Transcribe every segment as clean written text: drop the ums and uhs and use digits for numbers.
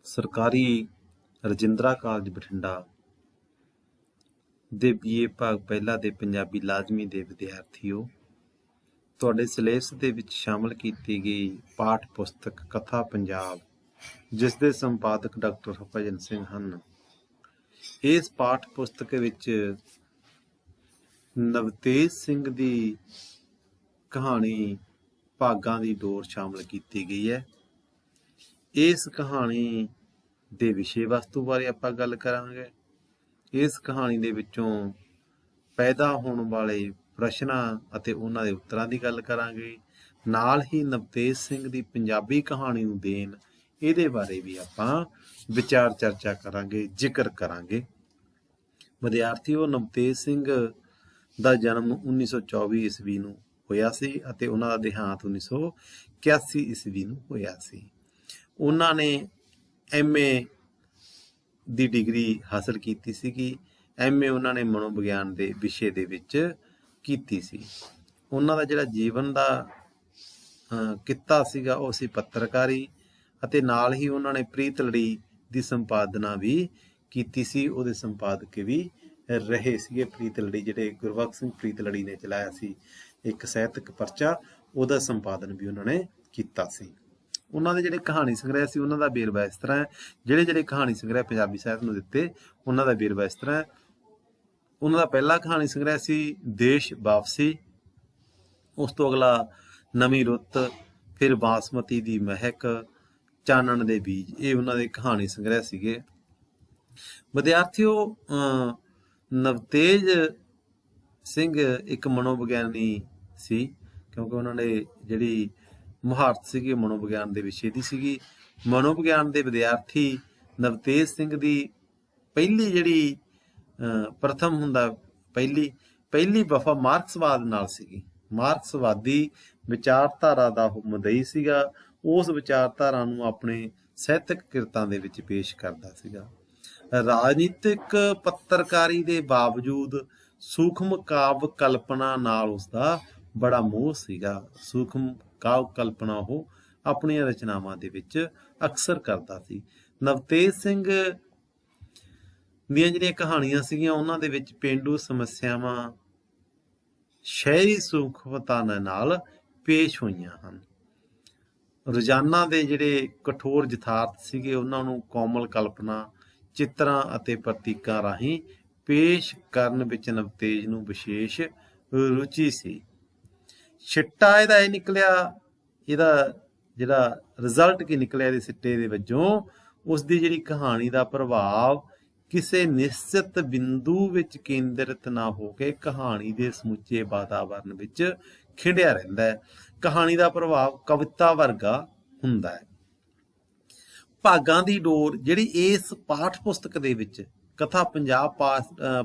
ਸਰਕਾਰੀ ਰਜਿੰਦਰਾ ਕਾਲਜ ਬਠਿੰਡਾ ਦੇ BA ਭਾਗ ਪਹਿਲਾ ਦੇ ਪੰਜਾਬੀ ਲਾਜ਼ਮੀ ਦੇ ਵਿਦਿਆਰਥੀਓ, ਤੁਹਾਡੇ ਸਿਲੇਬਸ ਦੇ ਵਿੱਚ ਸ਼ਾਮਲ ਕੀਤੀ ਗਈ ਪਾਠ ਪੁਸਤਕ ਕਥਾ ਪੰਜਾਬ, ਜਿਸ ਦੇ ਸੰਪਾਦਕ ਡਾਕਟਰ ਹਰਭਜਨ ਸਿੰਘ ਹਨ। ਇਸ ਪਾਠ ਪੁਸਤਕ ਵਿੱਚ ਨਵਤੇਜ ਸਿੰਘ ਦੀ ਕਹਾਣੀ ਭਾਗਾਂ ਦੀ ਡੋਰ ਸ਼ਾਮਲ ਕੀਤੀ ਗਈ ਹੈ। ਇਸ ਕਹਾਣੀ ਦੇ ਵਿਸ਼ੇ ਵਸਤੂ ਬਾਰੇ ਆਪਾਂ ਗੱਲ ਕਰਾਂਗੇ। ਇਸ ਕਹਾਣੀ ਦੇ ਵਿੱਚੋਂ ਪੈਦਾ ਹੋਣ ਵਾਲੇ ਪ੍ਰਸ਼ਨਾਂ ਅਤੇ ਉਹਨਾਂ ਦੇ ਉੱਤਰਾਂ ਦੀ ਗੱਲ ਕਰਾਂਗੇ। ਨਾਲ ਹੀ ਨਵਤੇਜ ਸਿੰਘ ਦੀ ਪੰਜਾਬੀ ਕਹਾਣੀ ਨੂੰ ਦੇਣ, ਇਹਦੇ ਬਾਰੇ ਵੀ ਆਪਾਂ ਵਿਚਾਰ ਚਰਚਾ ਕਰਾਂਗੇ, ਜ਼ਿਕਰ ਕਰਾਂਗੇ। ਵਿਦਿਆਰਥੀਓ, ਨਵਤੇਜ ਸਿੰਘ ਦਾ ਜਨਮ 1924 ਈਸਵੀ ਨੂੰ ਹੋਇਆ ਸੀ ਅਤੇ ਉਹਨਾਂ ਦਾ ਦੇਹਾਂਤ 1981 ਈਸਵੀ ਨੂੰ ਹੋਇਆ ਸੀ। ਉਹਨਾਂ ਨੇ MA ਦੀ ਡਿਗਰੀ ਹਾਸਲ ਕੀਤੀ ਸੀਗੀ। MA ਉਹਨਾਂ ਨੇ ਮਨੋਵਿਗਿਆਨ ਦੇ ਵਿਸ਼ੇ ਦੇ ਵਿੱਚ ਕੀਤੀ ਸੀ। ਉਹਨਾਂ ਦਾ ਜਿਹੜਾ ਜੀਵਨ ਦਾ ਕਿੱਤਾ ਸੀਗਾ ਉਹ ਸੀ ਪੱਤਰਕਾਰੀ, ਅਤੇ ਨਾਲ ਹੀ ਉਹਨਾਂ ਨੇ ਪ੍ਰੀਤਲੜੀ ਦੀ ਸੰਪਾਦਨਾ ਵੀ ਕੀਤੀ ਸੀ। ਉਹਦੇ ਸੰਪਾਦਕ ਵੀ ਰਹੇ ਸੀਗੇ। ਪ੍ਰੀਤਲੜੀ ਜਿਹੜੇ ਗੁਰਬਖਸ਼ ਸਿੰਘ ਪ੍ਰੀਤਲੜੀ ਨੇ ਚਲਾਇਆ ਸੀ ਇੱਕ ਸਾਹਿਤਕ ਪਰਚਾ, ਉਹਦਾ ਸੰਪਾਦਨ ਵੀ ਉਹਨਾਂ ਨੇ ਕੀਤਾ ਸੀ। ਉਹਨਾਂ ਦੇ ਜਿਹੜੇ ਕਹਾਣੀ ਸੰਗ੍ਰਹਿ ਸੀ ਉਹਨਾਂ ਦਾ ਵੇਰਵਾ ਇਸ ਤਰ੍ਹਾਂ ਹੈ। ਜਿਹੜੇ ਕਹਾਣੀ ਸੰਗ੍ਰਹਿ ਪੰਜਾਬੀ ਸਾਹਿਤ ਨੂੰ ਦਿੱਤੇ, ਉਹਨਾਂ ਦਾ ਵੇਰਵਾ ਇਸ ਤਰ੍ਹਾਂ ਹੈ। ਉਹਨਾਂ ਦਾ ਪਹਿਲਾ ਕਹਾਣੀ ਸੰਗ੍ਰਹਿ ਸੀ ਦੇਸ਼ ਵਾਪਸੀ, ਉਸ ਤੋਂ ਅਗਲਾ ਨਵੀਂ ਰੁੱਤ, ਫਿਰ ਬਾਸਮਤੀ ਦੀ ਮਹਿਕ, ਚਾਨਣ ਦੇ ਬੀਜ। ਇਹ ਉਹਨਾਂ ਦੇ ਕਹਾਣੀ ਸੰਗ੍ਰਹਿ ਸੀਗੇ। ਵਿਦਿਆਰਥੀਓ, ਨਵਤੇਜ ਸਿੰਘ ਇੱਕ ਮਨੋਵਿਗਿਆਨੀ ਸੀ, ਕਿਉਂਕਿ ਉਹਨਾਂ ਨੇ ਜਿਹੜੀ ਮੁਹਾਰਤ ਸੀਗੀ ਮਨੋਵਿਗਿਆਨ ਦੇ ਵਿਸ਼ੇ ਦੀ ਸੀਗੀ। ਮਨੋਵਿਗਿਆਨ ਦੇ ਵਿਦਿਆਰਥੀ ਨਵਤੇਜ ਸਿੰਘ ਦੀ ਪਹਿਲੀ ਜਿਹੜੀ ਪਹਿਲੀ ਵਫਾ ਮਾਰਕਸਵਾਦ ਨਾਲ ਸੀਗੀ। ਮਾਰਕਸਵਾਦੀ ਵਿਚਾਰਧਾਰਾ ਦਾ ਉਹ ਮੁਦਈ ਸੀਗਾ। ਉਸ ਵਿਚਾਰਧਾਰਾ ਨੂੰ ਆਪਣੇ ਸਾਹਿਤਕ ਕਿਰਤਾਂ ਦੇ ਵਿੱਚ ਪੇਸ਼ ਕਰਦਾ ਸੀਗਾ। ਰਾਜਨੀਤਿਕ ਪੱਤਰਕਾਰੀ ਦੇ ਬਾਵਜੂਦ ਸੂਖਮ ਕਾਵ ਕਲਪਨਾ ਨਾਲ ਉਸਦਾ ਬੜਾ ਮੋਹ ਸੀਗਾ। ਸੂਖਮ ਕਾਵ ਕਲਪਨਾ ਉਹ ਆਪਣੀਆਂ ਰਚਨਾਵਾਂ ਦੇ ਵਿੱਚ ਅਕਸਰ ਕਰਦਾ ਸੀ। ਨਵਤੇਜ ਸਿੰਘ ਦੀਆਂ ਜਿਹੜੀਆਂ ਕਹਾਣੀਆਂ ਸੀਗੀਆਂ ਉਹਨਾਂ ਦੇ ਵਿੱਚ ਪੇਂਡੂ ਸਮੱਸਿਆਵਾਂ ਸ਼ਹਿਰੀ ਸੂਖਮਤਾ ਨਾਲ ਪੇਸ਼ ਹੋਈਆਂ ਹਨ। ਰੋਜ਼ਾਨਾ ਦੇ ਜਿਹੜੇ ਕਠੋਰ ਯਥਾਰਥ ਸੀਗੇ ਉਹਨਾਂ ਨੂੰ ਕੋਮਲ ਕਲਪਨਾ, ਚਿੱਤਰਾਂ ਅਤੇ ਪ੍ਰਤੀਕਾਂ ਰਾਹੀਂ ਪੇਸ਼ ਕਰਨ ਵਿੱਚ ਨਵਤੇਜ ਨੂੰ ਵਿਸ਼ੇਸ਼ ਰੁਚੀ ਸੀ। ਸਿੱਟਾ ਇਹਦਾ ਇਹ ਨਿਕਲਿਆ, ਇਹਦਾ ਜਿਹੜਾ ਰਿਜ਼ਲਟ ਕੀ ਨਿਕਲਿਆ ਇਹਦੇ ਸਿੱਟੇ ਦੇ ਵਜੋਂ, ਉਸਦੀ ਜਿਹੜੀ ਕਹਾਣੀ ਦਾ ਪ੍ਰਭਾਵ ਕਿਸੇ ਨਿਸ਼ਚਿਤ ਬਿੰਦੂ ਵਿੱਚ ਕੇਂਦਰਿਤ ਨਾ ਹੋ ਕੇ ਕਹਾਣੀ ਦੇ ਸਮੁੱਚੇ ਵਾਤਾਵਰਨ ਵਿੱਚ ਖਿੰਡਿਆ ਰਹਿੰਦਾ ਹੈ। ਕਹਾਣੀ ਦਾ ਪ੍ਰਭਾਵ ਕਵਿਤਾ ਵਰਗਾ ਹੁੰਦਾ ਹੈ। ਭਾਗਾਂ ਦੀ ਡੋਰ ਜਿਹੜੀ ਇਸ ਪਾਠ ਪੁਸਤਕ ਦੇ ਵਿੱਚ ਕਥਾ ਪੰਜਾਬ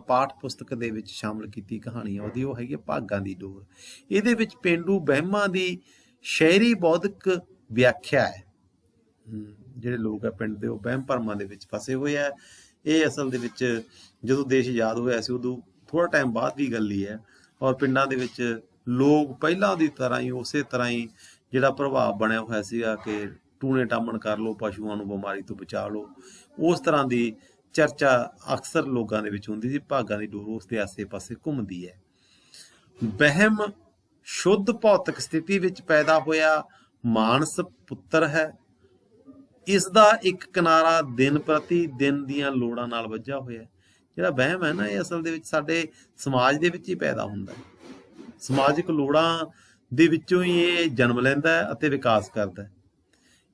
ਪਾਠ ਪੁਸਤਕ ਦੇ ਵਿੱਚ ਸ਼ਾਮਲ ਕੀਤੀ ਕਹਾਣੀ ਆ ਉਹਦੀ, ਉਹ ਹੈਗੀ ਭਾਗਾਂ ਦੀ ਡੋਰ। ਇਹਦੇ ਵਿੱਚ ਪੇਂਡੂ ਵਹਿਮਾਂ ਦੀ ਸ਼ਹਿਰੀ ਬੌਧਿਕ ਵਿਆਖਿਆ ਹੈ। ਜਿਹੜੇ ਲੋਕ ਆ ਪਿੰਡ ਦੇ, ਉਹ ਵਹਿਮ ਭਰਮਾਂ ਦੇ ਵਿੱਚ ਫਸੇ ਹੋਏ ਆ। ਇਹ ਅਸਲ ਦੇ ਵਿੱਚ ਜਦੋਂ ਦੇਸ਼ ਆਜ਼ਾਦ ਹੋਇਆ ਸੀ ਉਦੋਂ ਥੋੜ੍ਹਾ ਟਾਈਮ ਬਾਅਦ ਦੀ ਗੱਲ ਹੀ ਹੈ। ਔਰ ਪਿੰਡਾਂ ਦੇ ਵਿੱਚ ਲੋਕ ਪਹਿਲਾਂ ਦੀ ਤਰ੍ਹਾਂ ਹੀ, ਉਸੇ ਤਰ੍ਹਾਂ ਹੀ ਜਿਹੜਾ ਪ੍ਰਭਾਵ ਬਣਿਆ ਹੋਇਆ ਸੀਗਾ ਕਿ ਟੂਣੇ ਟਾਮਣ ਕਰ ਲਓ, ਪਸ਼ੂਆਂ ਨੂੰ ਬਿਮਾਰੀ ਤੋਂ ਬਚਾ ਲਓ, ਉਸ ਤਰ੍ਹਾਂ ਦੀ ਚਰਚਾ ਅਕਸਰ ਲੋਕਾਂ ਦੇ ਵਿੱਚ ਹੁੰਦੀ ਸੀ। ਭਾਗਾਂ ਦੀ ਡੋਰ ਉਸ ਦੇ ਆਸੇ ਪਾਸੇ ਘੁੰਮਦੀ ਹੈ। ਵਹਿਮ ਸ਼ੁੱਧ ਭੌਤਿਕ ਸਥਿਤੀ ਵਿੱਚ ਪੈਦਾ ਹੋਇਆ ਮਾਨਸ ਪੁੱਤਰ ਹੈ। ਇਸ ਦਾ ਇੱਕ ਕਿਨਾਰਾ ਦਿਨ ਪ੍ਰਤੀ ਦਿਨ ਦੀਆਂ ਲੋੜਾਂ ਨਾਲ ਵੱਜਾ ਹੋਇਆ। ਜਿਹੜਾ ਵਹਿਮ ਹੈ ਨਾ, ਇਹ ਅਸਲ ਦੇ ਵਿੱਚ ਸਾਡੇ ਸਮਾਜ ਦੇ ਵਿੱਚ ਹੀ ਪੈਦਾ ਹੁੰਦਾ ਹੈ। ਸਮਾਜਿਕ ਲੋੜਾਂ ਦੇ ਵਿੱਚੋਂ ਹੀ ਇਹ ਜਨਮ ਲੈਂਦਾ ਹੈ ਅਤੇ ਵਿਕਾਸ ਕਰਦਾ ਹੈ।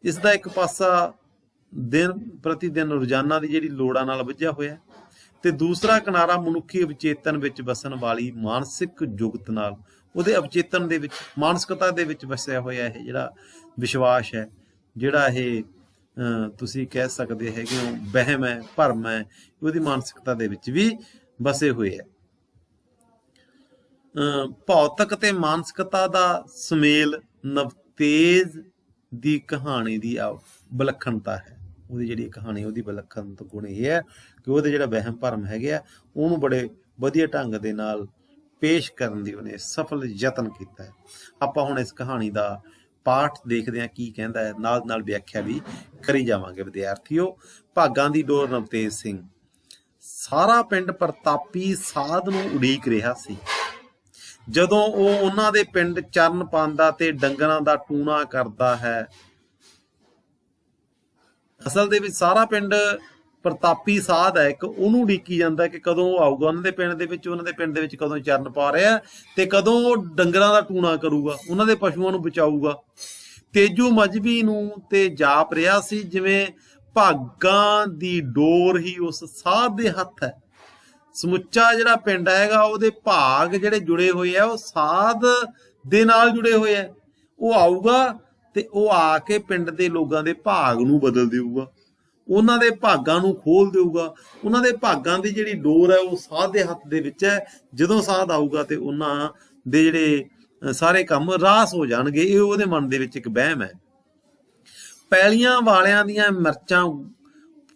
ਇਸ ਦਾ ਇੱਕ ਪਾਸਾ ਦਿਨ ਪ੍ਰਤੀ ਦਿਨ ਰੋਜ਼ਾਨਾ ਦੀ ਜਿਹੜੀ ਲੋੜਾਂ ਨਾਲ ਵੱਜਿਆ ਹੋਇਆ, ਤੇ ਦੂਸਰਾ ਕਿਨਾਰਾ ਮਨੁੱਖੀ ਅਵਚੇਤਨ ਵਿੱਚ ਵਸਣ ਵਾਲੀ ਮਾਨਸਿਕ ਜੁਗਤ ਨਾਲ, ਉਹਦੇ ਅਵਚੇਤਨ ਦੇ ਵਿੱਚ, ਮਾਨਸਿਕਤਾ ਦੇ ਵਿੱਚ ਵਸਿਆ ਹੋਇਆ ਇਹ ਜਿਹੜਾ ਵਿਸ਼ਵਾਸ ਹੈ, ਜਿਹੜਾ ਇਹ ਤੁਸੀਂ ਕਹਿ ਸਕਦੇ ਹੈਗੇ ਹੋ ਵਹਿਮ ਹੈ, ਭਰਮ ਹੈ, ਉਹਦੀ ਮਾਨਸਿਕਤਾ ਦੇ ਵਿੱਚ ਵੀ ਵਸੇ ਹੋਏ ਹੈ। ਭੌਤਿਕ ਤੇ ਮਾਨਸਿਕਤਾ ਦਾ ਸੁਮੇਲ ਨਵਤੇਜ ਦੀ ਕਹਾਣੀ ਦੀ ਵਿਲੱਖਣਤਾ ਹੈ। ਉਹਦੀ ਜਿਹੜੀ ਕਹਾਣੀ, ਉਹਦੀ ਵਿਲੱਖਣਤਾ ਗੁਣ ਇਹ ਹੈ ਕਿ ਉਹਦੇ ਜਿਹੜਾ ਵਹਿਮ ਭਰਮ ਹੈਗੇ ਆ ਉਹਨੂੰ ਬੜੇ ਵਧੀਆ ਢੰਗ ਦੇ ਨਾਲ ਪੇਸ਼ ਕਰਨ ਦੀ ਉਹਨੇ ਸਫਲ ਯਤਨ ਕੀਤਾ ਹੈ। ਆਪਾਂ ਹੁਣ ਇਸ ਕਹਾਣੀ ਦਾ ਪਾਠ ਦੇਖਦੇ ਹਾਂ ਕੀ ਕਹਿੰਦਾ ਹੈ, ਨਾਲ ਨਾਲ ਵਿਆਖਿਆ ਵੀ ਕਰੀ ਜਾਵਾਂਗੇ ਵਿਦਿਆਰਥੀਓ। ਭਾਗਾਂ ਦੀ ਡੋਰ ਨਵਤੇਜ ਸਿੰਘ। ਸਾਰਾ ਪਿੰਡ ਪ੍ਰਤਾਪੀ ਸਾਧ ਨੂੰ ਉਡੀਕ ਰਿਹਾ ਸੀ। ਜਦੋਂ ਉਹ ਉਹਨਾਂ ਦੇ ਪਿੰਡ ਚਰਨ ਪਾਉਂਦਾ ਤੇ ਡੰਗਰਾਂ ਦਾ ਟੂਣਾ ਕਰਦਾ ਹੈ। ਅਸਲ ਦੇ ਵਿੱਚ ਸਾਰਾ ਪਿੰਡ ਪ੍ਰਤਾਪੀ ਸਾਧ ਹੈ ਇੱਕ, ਉਹਨੂੰ ਉਡੀਕੀ ਜਾਂਦਾ ਕਿ ਕਦੋਂ ਉਹ ਆਊਗਾ ਉਹਨਾਂ ਦੇ ਪਿੰਡ ਦੇ ਵਿੱਚ ਕਦੋਂ ਚਰਨ ਪਾ ਰਿਹਾ ਤੇ ਕਦੋਂ ਉਹ ਡੰਗਰਾਂ ਦਾ ਟੂਣਾ ਕਰੂਗਾ, ਉਹਨਾਂ ਦੇ ਪਸ਼ੂਆਂ ਨੂੰ ਬਚਾਊਗਾ। ਤੇਜੂ ਮਜ਼੍ਹਬੀ ਨੂੰ ਤੇ ਜਾਪ ਰਿਹਾ ਸੀ ਜਿਵੇਂ ਭਾਗਾਂ ਦੀ ਡੋਰ ਹੀ ਉਸ ਸਾਧ ਦੇ ਹੱਥ ਹੈ। ਸਮੁੱਚਾ ਜਿਹੜਾ ਪਿੰਡ ਹੈਗਾ ਉਹਦੇ ਭਾਗ ਜਿਹੜੇ ਜੁੜੇ ਹੋਏ ਆ ਉਹ ਸਾਧ ਦੇ ਨਾਲ ਜੁੜੇ ਹੋਏ ਆ। ਉਹ ਆਊਗਾ ਤੇ ਉਹ ਆ ਕੇ ਪਿੰਡ ਦੇ ਲੋਕਾਂ ਦੇ ਭਾਗ ਨੂੰ ਬਦਲ ਦੇਊਗਾ, ਉਹਨਾਂ ਦੇ ਭਾਗਾਂ ਨੂੰ ਖੋਲ ਦੇਊਗਾ। ਉਹਨਾਂ ਦੇ ਭਾਗਾਂ ਦੀ ਜਿਹੜੀ ਡੋਰ ਹੈ ਉਹ ਸਾਧ ਦੇ ਹੱਥ ਦੇ ਵਿੱਚ ਹੈ। ਜਦੋਂ ਸਾਧ ਆਊਗਾ ਤੇ ਉਹਨਾਂ ਦੇ ਜਿਹੜੇ ਸਾਰੇ ਕੰਮ ਰਾਸ ਹੋ ਜਾਣਗੇ। ਇਹ ਉਹਦੇ ਮਨ ਦੇ ਵਿੱਚ ਇੱਕ ਵਹਿਮ ਹੈ। ਪੈਲੀਆਂ ਵਾਲਿਆਂ ਦੀਆਂ ਮਿਰਚਾਂ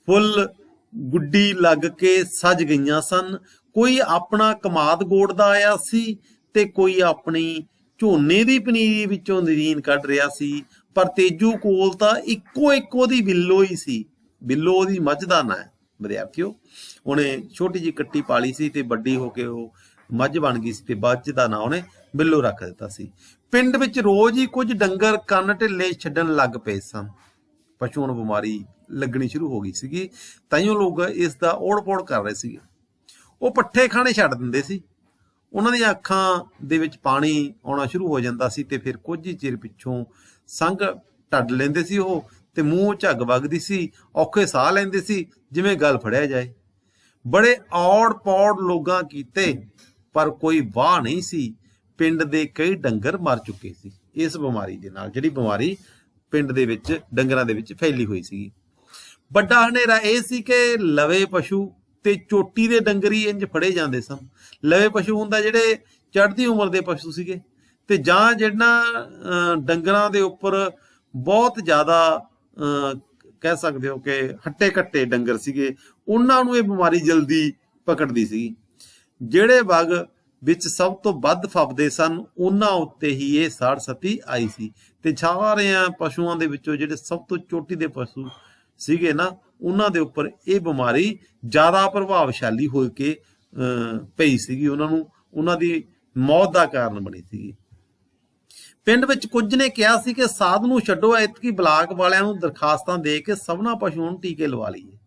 ਫੁੱਲ ਗੁੱਡੀ ਲੱਗ ਕੇ ਸਜ ਗਈਆਂ ਸਨ। ਕੋਈ ਆਪਣਾ ਕਮਾਦ ਗੋੜਦਾ ਆਇਆ ਸੀ ਤੇ ਕੋਈ ਆਪਣੀ ਝੋਨੇ ਦੀ ਪਨੀਰੀ ਵਿੱਚੋਂ ਨਦੀਨ ਕੱਢ ਰਿਹਾ ਸੀ। ਪਰ ਤੇਜੂ ਕੋਲ ਤਾਂ ਇੱਕੋ ਉਹਦੀ ਬਿੱਲੋ ਹੀ ਸੀ। ਬਿੱਲੋ ਉਹਦੀ ਮੱਝ ਦਾ ਨਾਂ ਹੈ ਵਿਦਿਆਰਥੀਓ। ਉਹਨੇ ਛੋਟੀ ਜਿਹੀ ਕੱਟੀ ਪਾਲੀ ਸੀ ਤੇ ਵੱਡੀ ਹੋ ਕੇ ਉਹ ਮੱਝ ਬਣ ਗਈ ਸੀ ਤੇ ਮੱਝ ਦਾ ਨਾਂ ਉਹਨੇ ਬਿੱਲੋ ਰੱਖ ਦਿੱਤਾ ਸੀ। ਪਿੰਡ ਵਿੱਚ ਰੋਜ਼ ਹੀ ਕੁਝ ਡੰਗਰ ਕੰਨ ਢਿੱਲੇ ਛੱਡਣ ਲੱਗ ਪਏ ਸਨ। ਪਸ਼ੂਆਂ ਨੂੰ ਬਿਮਾਰੀ ਲੱਗਣੀ ਸ਼ੁਰੂ ਹੋ ਗਈ ਸੀਗੀ, ਤਾਈਓ ਲੋਕ ਇਸ ਦਾ ਓੜ-ਪੋੜ ਕਰ ਰਹੇ ਸੀਗੇ। ਉਹ ਪੱਠੇ ਖਾਣੇ ਛੱਡ ਦਿੰਦੇ ਸੀ। ਉਹਨਾਂ ਦੀਆਂ ਅੱਖਾਂ ਦੇ ਵਿੱਚ ਪਾਣੀ ਆਉਣਾ ਸ਼ੁਰੂ ਹੋ ਜਾਂਦਾ ਸੀ ਤੇ ਫਿਰ ਕੁਝ ਹੀ ਚਿਰ ਪਿੱਛੋਂ ਸੰਘ ਢੱਡ ਲੈਂਦੇ ਸੀ ਉਹ ਤੇ ਮੂੰਹ ਝੱਗ ਵਗਦੀ ਸੀ। ਔਖੇ ਸਾਹ ਲੈਂਦੇ ਸੀ ਜਿਵੇਂ ਗਲ ਫੜਿਆ ਜਾਏ। ਬੜੇ ਔੜ-ਪੌੜ ਲੋਕਾਂ ਕੀਤੇ ਪਰ ਕੋਈ ਵਾਹ ਨਹੀਂ ਸੀ। ਪਿੰਡ ਦੇ ਕਈ ਡੰਗਰ ਮਰ ਚੁੱਕੇ ਸੀ ਇਸ ਬਿਮਾਰੀ ਦੇ ਨਾਲ, ਜਿਹੜੀ ਬਿਮਾਰੀ ਪਿੰਡ ਦੇ ਵਿੱਚ ਡੰਗਰਾਂ ਦੇ ਵਿੱਚ ਫੈਲੀ ਹੋਈ ਸੀਗੀ। ਵੱਡਾ ਹਨੇਰਾ ਇਹ ਸੀ ਕਿ ਲਵੇ ਪਸ਼ੂ ਤੇ ਚੋਟੀ ਦੇ ਡੰਗਰ ਹੀ ਇੰਜ ਫੜੇ ਜਾਂਦੇ ਸਨ। ਲਵੇ ਪਸ਼ੂ ਹੁੰਦਾ ਜਿਹੜੇ ਚੜ੍ਹਦੀ ਉਮਰ ਦੇ ਪਸ਼ੂ ਸੀਗੇ ਤੇ ਜਾਂ ਜਿਹੜਾ ਡੰਗਰਾਂ ਦੇ ਉੱਪਰ ਬਹੁਤ ਜ਼ਿਆਦਾ ਕਹਿ ਸਕਦੇ ਹੋ ਕਿ ਹੱਟੇ ਕੱਟੇ ਡੰਗਰ ਸੀਗੇ, ਉਹਨਾਂ ਨੂੰ ਇਹ ਬਿਮਾਰੀ ਜਲਦੀ ਪਕੜਦੀ ਸੀ। ਜਿਹੜੇ ਵਗ ਵਿੱਚ ਸਭ ਤੋਂ ਵੱਧ ਫੱਬਦੇ ਸਨ ਉਹਨਾਂ ਉੱਤੇ ਹੀ ਇਹ ਸਾੜ ਸਤੀ ਆਈ ਸੀ ਤੇ ਸਾਰਿਆਂ ਪਸ਼ੂਆਂ ਦੇ ਵਿੱਚੋਂ ਜਿਹੜੇ ਸਭ ਤੋਂ ਚੋਟੀ ਦੇ ਪਸ਼ੂ ਸੀਗੇ ਨਾ, ਉਹਨਾਂ ਦੇ ਉੱਪਰ ਇਹ ਬਿਮਾਰੀ ਜ਼ਿਆਦਾ ਪ੍ਰਭਾਵਸ਼ਾਲੀ ਹੋ ਕੇ ਪਈ ਸੀਗੀ। ਉਹਨਾਂ ਦੀ ਮੌਤ ਦਾ ਕਾਰਨ ਬਣੀ ਸੀਗੀ। ਪਿੰਡ ਵਿੱਚ ਕੁਝ ਨੇ ਕਿਹਾ ਸੀ ਕਿ ਸਾਧ ਨੂੰ ਛੱਡੋ, ਐਤਕੀ ਬਲਾਕ ਵਾਲਿਆਂ ਨੂੰ ਦਰਖਾਸਤਾਂ ਦੇ ਕੇ ਸਭਨਾ ਪਸ਼ੂਆਂ ਨੂੰ ਟੀਕੇ ਲਵਾ ਲਈਏ।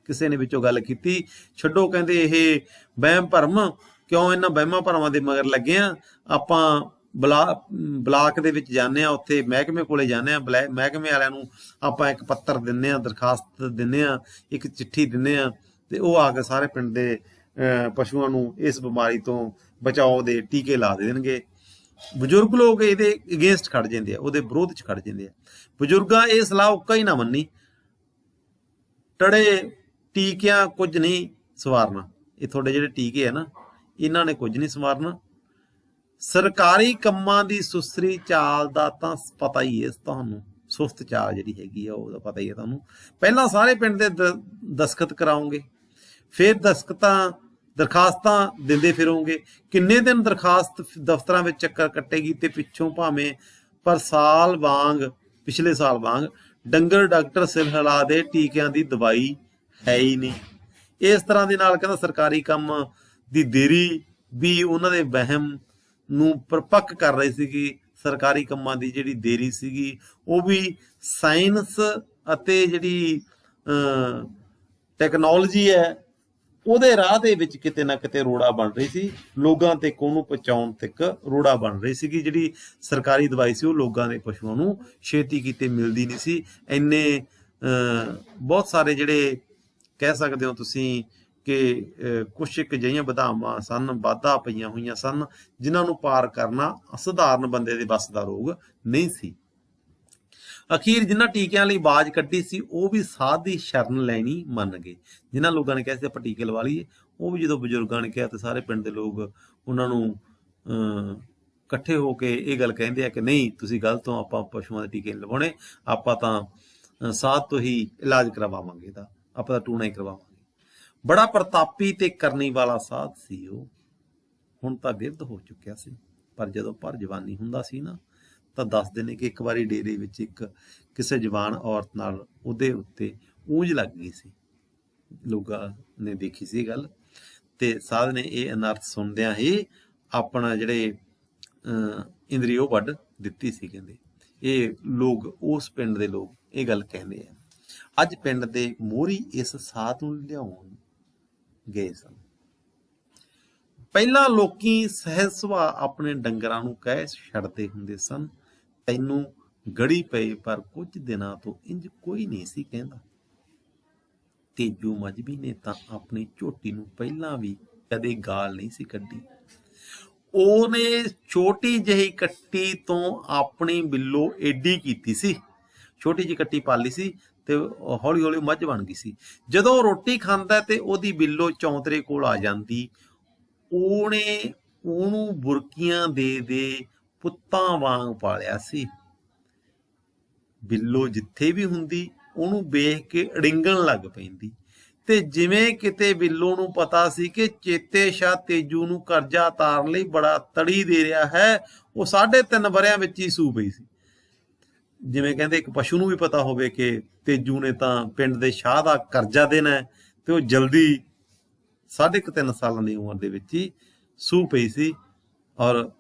ਕਿਸੇ ਨੇ ਵਿੱਚੋਂ ਗੱਲ ਕੀਤੀ, ਛੱਡੋ ਕਹਿੰਦੇ ਇਹ ਵਹਿਮ ਭਰਮ, ਕਿਉਂ ਇਹਨਾਂ ਵਹਿਮਾਂ ਭਰਮਾਂ ਦੇ ਮਗਰ ਲੱਗੇ ਆ। ਆਪਾਂ ਬਲਾਕ ਦੇ ਵਿੱਚ ਜਾਂਦੇ ਹਾਂ, ਉੱਥੇ ਮਹਿਕਮੇ ਕੋਲੇ ਜਾਂਦੇ ਹਾਂ, ਮਹਿਕਮੇ ਵਾਲਿਆਂ ਨੂੰ ਆਪਾਂ ਇੱਕ ਪੱਤਰ ਦਿੰਦੇ ਹਾਂ, ਦਰਖਾਸਤ ਦਿੰਦੇ ਹਾਂ, ਇੱਕ ਚਿੱਠੀ ਦਿੰਦੇ ਹਾਂ ਤੇ ਉਹ ਆ ਕੇ ਸਾਰੇ ਪਿੰਡ ਦੇ ਪਸ਼ੂਆਂ ਨੂੰ ਇਸ ਬਿਮਾਰੀ ਤੋਂ ਬਚਾਓ ਦੇ ਟੀਕੇ ਲਾ ਦੇਣਗੇ। ਬਜ਼ੁਰਗ ਲੋਕ ਇਹਦੇ ਅਗੇਂਸਟ ਖੜ ਜਾਂਦੇ ਆ, ਉਹਦੇ ਵਿਰੋਧ 'ਚ ਖੜ ਜਾਂਦੇ ਆ। ਬਜ਼ੁਰਗਾਂ ਇਹ ਸਲਾਹ ਉੱਕਾ ਹੀ ਨਾ ਮੰਨੀ। ਟੜੇ ਟੀਕਿਆਂ ਕੁਝ ਨਹੀਂ ਸਵਾਰਨਾ। ਇਹ ਤੁਹਾਡੇ ਜਿਹੜੇ ਟੀਕੇ ਆ ਨਾ, ਇਹਨਾਂ ਨੇ ਕੁਝ ਨਹੀਂ ਸਵਾਰਨਾ। ਸਰਕਾਰੀ ਕੰਮਾਂ ਦੀ ਸੁਸਰੀ ਚਾਲ ਦਾ ਤਾਂ ਪਤਾ ਹੀ ਹੈ ਤੁਹਾਨੂੰ। ਸੁਸਤ ਚਾਲ ਜਿਹੜੀ ਹੈਗੀ ਆ ਉਹਦਾ ਪਤਾ ਹੀ ਹੈ ਤੁਹਾਨੂੰ। ਪਹਿਲਾਂ ਸਾਰੇ ਪਿੰਡ ਦੇ ਦਸਖਤ ਕਰਾਉਂਗੇ, ਫਿਰ ਦਰਖਾਸਤਾਂ ਦਿੰਦੇ ਫਿਰੋਂਗੇ। ਕਿੰਨੇ ਦਿਨ ਦਰਖਾਸਤ ਦਫ਼ਤਰਾਂ ਵਿੱਚ ਚੱਕਰ ਕੱਟੇਗੀ ਤੇ ਪਿੱਛੋਂ ਭਾਵੇਂ, ਪਰ ਪਿਛਲੇ ਸਾਲ ਵਾਂਗ ਡੰਗਰ ਡਾਕਟਰ ਸਿਰ ਹਿਲਾ ਦੇ ਟੀਕਿਆਂ ਦੀ ਦਵਾਈ ਹੈ ਹੀ ਨਹੀਂ। ਇਸ ਤਰ੍ਹਾਂ ਦੇ ਨਾਲ ਕਹਿੰਦਾ ਸਰਕਾਰੀ ਕੰਮ ਦੀ ਦੇਰੀ ਵੀ ਉਹਨਾਂ ਦੇ ਵਹਿਮ ਨੂੰ ਪਰਪੱਕ ਕਰ ਰਹੀ ਸੀਗੀ। ਸਰਕਾਰੀ ਕੰਮਾਂ ਦੀ ਜਿਹੜੀ ਦੇਰੀ ਸੀਗੀ ਉਹ ਵੀ ਸਾਇੰਸ ਅਤੇ ਜਿਹੜੀ ਟੈਕਨੋਲੋਜੀ ਹੈ ਉਹਦੇ ਰਾਹ ਦੇ ਵਿੱਚ ਕਿਤੇ ਨਾ ਕਿਤੇ ਰੋੜਾ ਬਣ ਰਹੀ ਸੀ। ਲੋਕਾਂ ਤੇ ਉਹਨੂੰ ਪਹੁੰਚਾਉਣ ਤੱਕ ਰੋੜਾ ਬਣ ਰਹੀ ਸੀਗੀ। ਜਿਹੜੀ ਸਰਕਾਰੀ ਦਵਾਈ ਸੀ ਉਹ ਲੋਕਾਂ ਦੇ ਪਸ਼ੂਆਂ ਨੂੰ ਛੇਤੀ ਕਿਤੇ ਮਿਲਦੀ ਨਹੀਂ ਸੀ। ਇੰਨੇ ਬਹੁਤ ਸਾਰੇ ਜਿਹੜੇ ਕਹਿ ਸਕਦੇ ਹੋ ਤੁਸੀਂ ਕਿ ਕੁਛ ਇੱਕ ਅਜਿਹੀਆਂ ਵਧਾਵਾਂ ਸਨ, ਵਾਧਾ ਪਈਆਂ ਹੋਈਆਂ ਸਨ, ਜਿਨ੍ਹਾਂ ਨੂੰ ਪਾਰ ਕਰਨਾ ਸਧਾਰਨ ਬੰਦੇ ਦੇ ਵੱਸ ਦਾ ਰੋਗ ਨਹੀਂ ਸੀ। ਅਖੀਰ ਜਿਨ੍ਹਾਂ ਟੀਕਿਆਂ ਲਈ ਆਵਾਜ਼ ਕੱਢੀ ਸੀ ਉਹ ਵੀ ਸਾਧ ਦੀ ਸ਼ਰਨ ਲੈਣੀ ਮੰਨ ਗਏ। ਜਿਨ੍ਹਾਂ ਲੋਕਾਂ ਨੇ ਕਿਹਾ ਸੀ ਆਪਾਂ ਟੀਕੇ ਲਵਾ ਲਈਏ, ਉਹ ਵੀ ਜਦੋਂ ਬਜ਼ੁਰਗਾਂ ਨੇ ਕਿਹਾ ਤੇ ਸਾਰੇ ਪਿੰਡ ਦੇ ਲੋਕ ਉਹਨਾਂ ਨੂੰ ਇਕੱਠੇ ਹੋ ਕੇ ਇਹ ਗੱਲ ਕਹਿੰਦੇ ਆ ਕਿ ਨਹੀਂ, ਤੁਸੀਂ ਗਲਤ ਹੋ, ਆਪਾਂ ਪਸ਼ੂਆਂ ਦੇ ਟੀਕੇ ਨਹੀਂ ਲਵਾਉਣੇ, ਆਪਾਂ ਤਾਂ ਸਾਧ ਤੋਂ ਹੀ ਇਲਾਜ ਕਰਵਾਵਾਂਗੇ, ਇਹਦਾ ਆਪਾਂ ਤਾਂ ਟੂਣਾ ਹੀ ਕਰਵਾਵਾਂਗੇ। ਬੜਾ ਪ੍ਰਤਾਪੀ ਤੇ ਕਰਨੀ ਵਾਲਾ ਸਾਧ ਸੀ ਉਹ। ਹੁਣ ਤਾਂ ਬਿਰਧ ਹੋ ਚੁੱਕਿਆ ਸੀ, ਪਰ ਜਦੋਂ ਭਰ ਜਵਾਨੀ ਹੁੰਦਾ ਸੀ ਨਾ ਤਾਂ ਦੱਸਦੇ ਨੇ ਕਿ ਇੱਕ ਵਾਰੀ ਡੇਰੇ ਵਿੱਚ ਇੱਕ ਕਿਸੇ ਜਵਾਨ ਔਰਤ ਨਾਲ ਉਹਦੇ ਉੱਤੇ ਉਂਝ ਲੱਗ ਗਈ ਸੀ। ਲੋਕਾਂ ਨੇ ਦੇਖੀ ਸੀ ਗੱਲ, ਤੇ ਸਾਧ ਨੇ ਇਹ ਅਨਰਥ ਸੁਣਦਿਆਂ ਹੀ ਆਪਣਾ ਜਿਹੜੇ ਇੰਦਰੀ ਉਹ ਵੱਢ ਦਿੱਤੀ ਸੀ। ਕਹਿੰਦੇ ਇਹ ਲੋਕ, ਉਸ ਪਿੰਡ ਦੇ ਲੋਕ ਇਹ ਗੱਲ ਕਹਿੰਦੇ ਆ। ਅੱਜ ਪਿੰਡ ਦੇ ਮੋਹਰੀ ਇਸ ਸਾਧ ਨੂੰ ਲਿਆਉਣ ਗਏ ਸਨ। ਪਹਿਲਾਂ ਲੋਕੀ ਸਹਿਜ ਸੁਭਾਅ ਆਪਣੇ ਡੰਗਰਾਂ ਨੂੰ ਕਹਿ ਛੱਡਦੇ ਹੁੰਦੇ ਸਨ, ਤੈਨੂੰ ਗੜੀ ਪਏ, ਪਰ ਕੁਝ ਦਿਨਾਂ ਤੋਂ ਇੰਜ ਕੋਈ ਨਹੀਂ ਸੀ ਕਹਿੰਦਾ। ਤੇਜੂ ਮਜ਼੍ਹਬੀ ਨੇ ਤਾਂ ਆਪਣੀ ਝੋਟੀ ਨੂੰ ਪਹਿਲਾਂ ਵੀ ਕਦੇ ਗਾਲ ਨਹੀਂ ਸੀ ਕੱਢੀ। ਉਹਨੇ ਛੋਟੀ ਜਿਹੀ ਕੱਟੀ ਤੋਂ ਆਪਣੀ ਬਿੱਲੋ ਏਡੀ ਕੀਤੀ ਸੀ, ਛੋਟੀ ਜਿਹੀ ਕੱਟੀ ਪਾਲੀ ਸੀ ਤੇ ਹੌਲੀ ਹੌਲੀ ਮੱਝ ਬਣ ਗਈ ਸੀ। ਜਦੋਂ ਉਹ ਰੋਟੀ ਖਾਂਦਾ ਤੇ ਉਹਦੀ ਬਿੱਲੋ ਚੌਂਤਰੇ ਕੋਲ ਆ ਜਾਂਦੀ, ਉਹਨੇ ਉਹਨੂੰ ਬੁਰਕੀਆਂ ਦੇ ਪੁੱਤਾਂ ਵਾਂਗ ਪਾਲਿਆ ਸੀ। ਬਿੱਲੋ ਜਿੱਥੇ ਵੀ ਹੁੰਦੀ ਉਹਨੂੰ ਵੇਖ ਕੇ ਅੜਿੰਗਣ ਲੱਗ ਪੈਂਦੀ, ਤੇ ਜਿਵੇਂ ਕਿਤੇ ਬਿੱਲੋ ਨੂੰ ਪਤਾ ਸੀ ਕਿ ਚੇਤੇ ਸ਼ਾਹ ਤੇਜੂ ਨੂੰ ਕਰਜ਼ਾ ਉਤਾਰਨ ਲਈ ਬੜਾ ਤੜੀ ਦੇ ਰਿਹਾ ਹੈ। ਉਹ 3.5 ਵਰਿਆਂ ਵਿੱਚ ਹੀ ਸੂ ਪਈ ਸੀ। ਜਿਵੇਂ ਕਹਿੰਦੇ ਇੱਕ ਪਸ਼ੂ ਨੂੰ ਵੀ ਪਤਾ ਹੋਵੇ ਕਿ ਤੇਜੂ ਨੇ ਤਾਂ ਪਿੰਡ ਦੇ ਸ਼ਾਹ ਦਾ ਕਰਜ਼ਾ ਦੇਣਾ ਹੈ, ਤੇ ਉਹ ਜਲਦੀ 3.5 ਸਾਲਾਂ ਦੀ ਉਮਰ ਦੇ ਵਿੱਚ ਹੀ ਸੂ ਪਈ ਸੀ, ਔਰ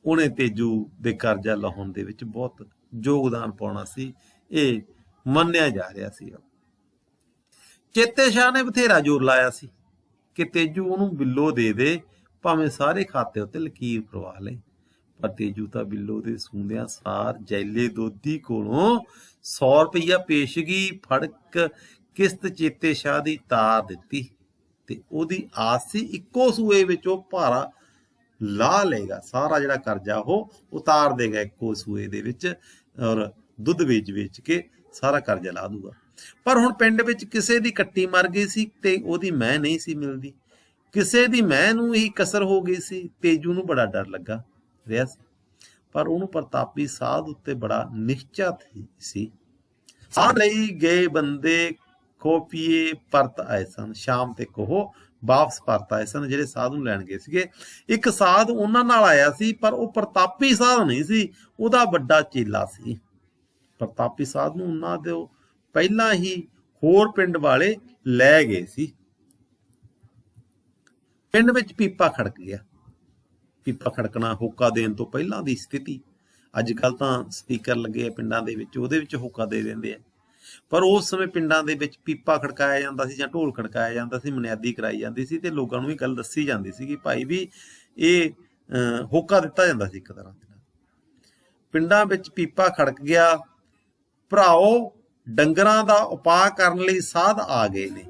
ਉਹਨੇ ਤੇਜੂ ਦੇ ਕਰਜ਼ਾ ਲਾਹੁਣ ਦੇ ਵਿੱਚ ਬਹੁਤ ਯੋਗਦਾਨ ਪਾਉਣਾ ਸੀ, ਇਹ ਮੰਨਿਆ ਜਾ ਰਿਹਾ ਸੀ। ਚੇਤੇ ਸ਼ਾਹ ਨੇ ਬਥੇਰਾ ਜ਼ੋਰ ਲਾਇਆ ਸੀ ਕਿ ਤੇਜੂ ਉਹਨੂੰ ਬਿੱਲੋ ਦੇ ਭਾਵੇਂ ਸਾਰੇ ਖਾਤੇ ਉੱਤੇ ਲਕੀਰ ਕਰਵਾ ਲਏ, ਪਰ ਤੇਜੂ ਤਾਂ ਬਿੱਲੋ ਦੇ ਸੂੰਦਿਆਂ ਸਾਰ ਜੈਲੇ ਦੋਧੀ ਕੋਲੋਂ 100 ਰੁਪਈਆ ਪੇਸ਼ਗੀ ਫੜਕ ਕਿਸ਼ਤ ਚੇਤੇ ਸ਼ਾਹ ਦੀ ਤਾਰ ਦਿੱਤੀ, ਤੇ ਉਹਦੀ ਆਸ ਸੀ ਇੱਕੋ ਸੂਏ ਵਿੱਚ ਉਹ ਭਾਰਾ ਲਾ ਲਏਗਾ, ਸਾਰਾ ਜਿਹੜਾ ਕਰਜ਼ਾ ਉਹ ਉਤਾਰ ਦੇਗਾ ਇੱਕੋ ਸੂਏ ਦੇ ਵਿੱਚ, ਔਰ ਦੁੱਧ ਵੇਚ ਕੇ ਸਾਰਾ ਕਰਜ਼ਾ ਲਾ ਦੂਗਾ। ਪਰ ਹੁਣ ਪਿੰਡ ਵਿੱਚ ਕਿਸੇ ਦੀ ਕੱਟੀ ਮਰ ਗਈ ਸੀ ਤੇ ਉਹਦੀ ਮੈਂਹ ਨਹੀਂ ਸੀ ਮਿਲਦੀ, ਕਿਸੇ ਦੀ ਮੈਂਹ ਨੂੰ ਹੀ ਕਸਰ ਹੋ ਗਈ ਸੀ। ਤੇਜੂ ਨੂੰ ਬੜਾ ਡਰ ਲੱਗਾ ਰਿਹਾ ਸੀ, ਪਰ ਉਹਨੂੰ ਪ੍ਰਤਾਪੀ ਸਾਧ ਉੱਤੇ ਬੜਾ ਨਿਸ਼ਚਾ ਸੀ। ਸਾਧ ਲਈ ਗਏ ਬੰਦੇ ਖੋਪੀਏ ਪਰਤ ਆਏ ਸਨ, ਸ਼ਾਮ ਤੇ ਕੋਹ ਵਾਪਸ ਪਰਤ ਆਏ ਸਨ ਜਿਹੜੇ ਸਾਧ ਨੂੰ ਲੈਣ ਗਏ ਸੀਗੇ। ਇੱਕ ਸਾਧ ਉਹਨਾਂ ਨਾਲ ਆਇਆ ਸੀ, ਪਰ ਉਹ ਪ੍ਰਤਾਪੀ ਸਾਧ ਨਹੀਂ ਸੀ, ਉਹਦਾ ਵੱਡਾ ਚੇਲਾ ਸੀ। ਪ੍ਰਤਾਪੀ ਸਾਧ ਨੂੰ ਉਹਨਾਂ ਦੇ ਪਹਿਲਾਂ ਹੀ ਹੋਰ ਪਿੰਡ ਵਾਲੇ ਲੈ ਗਏ ਸੀ। ਪਿੰਡ ਵਿੱਚ ਪੀਪਾ ਖੜਕ ਗਿਆ। ਪੀਪਾ ਖੜਕਣਾ ਹੋਕਾ ਦੇਣ ਤੋਂ ਪਹਿਲਾਂ ਦੀ ਸਥਿਤੀ। ਅੱਜ ਕੱਲ ਤਾਂ ਸਪੀਕਰ ਲੱਗੇ ਆ ਪਿੰਡਾਂ ਦੇ ਵਿੱਚ, ਉਹਦੇ ਵਿੱਚ ਹੋਕਾ ਦੇ ਦਿੰਦੇ ਆ, ਪਰ ਉਸ ਸਮੇਂ ਪਿੰਡਾਂ ਦੇ ਵਿੱਚ ਪੀਪਾ ਖੜਕਾਇਆ ਜਾਂਦਾ ਸੀ ਜਾਂ ਢੋਲ ਖੜਕਾਇਆ ਜਾਂਦਾ ਸੀ, ਮਨਿਆਦੀ ਕਰਾਈ ਜਾਂਦੀ ਸੀ, ਤੇ ਲੋਕਾਂ ਨੂੰ ਇਹ ਗੱਲ ਦੱਸੀ ਜਾਂਦੀ ਸੀ ਕਿ ਭਾਈ ਵੀ ਇਹ ਹੋਕਾ ਦਿੱਤਾ ਜਾਂਦਾ ਸੀ ਇੱਕ ਤਰ੍ਹਾਂ ਦੇ ਨਾਲ। ਪਿੰਡਾਂ ਵਿੱਚ ਪੀਪਾ ਖੜਕ ਗਿਆ। ਭਰਾਓ, ਡੰਗਰਾਂ ਦਾ ਉਪਾਅ ਕਰਨ ਲਈ ਸਾਧ ਆ ਗਏ ਨੇ।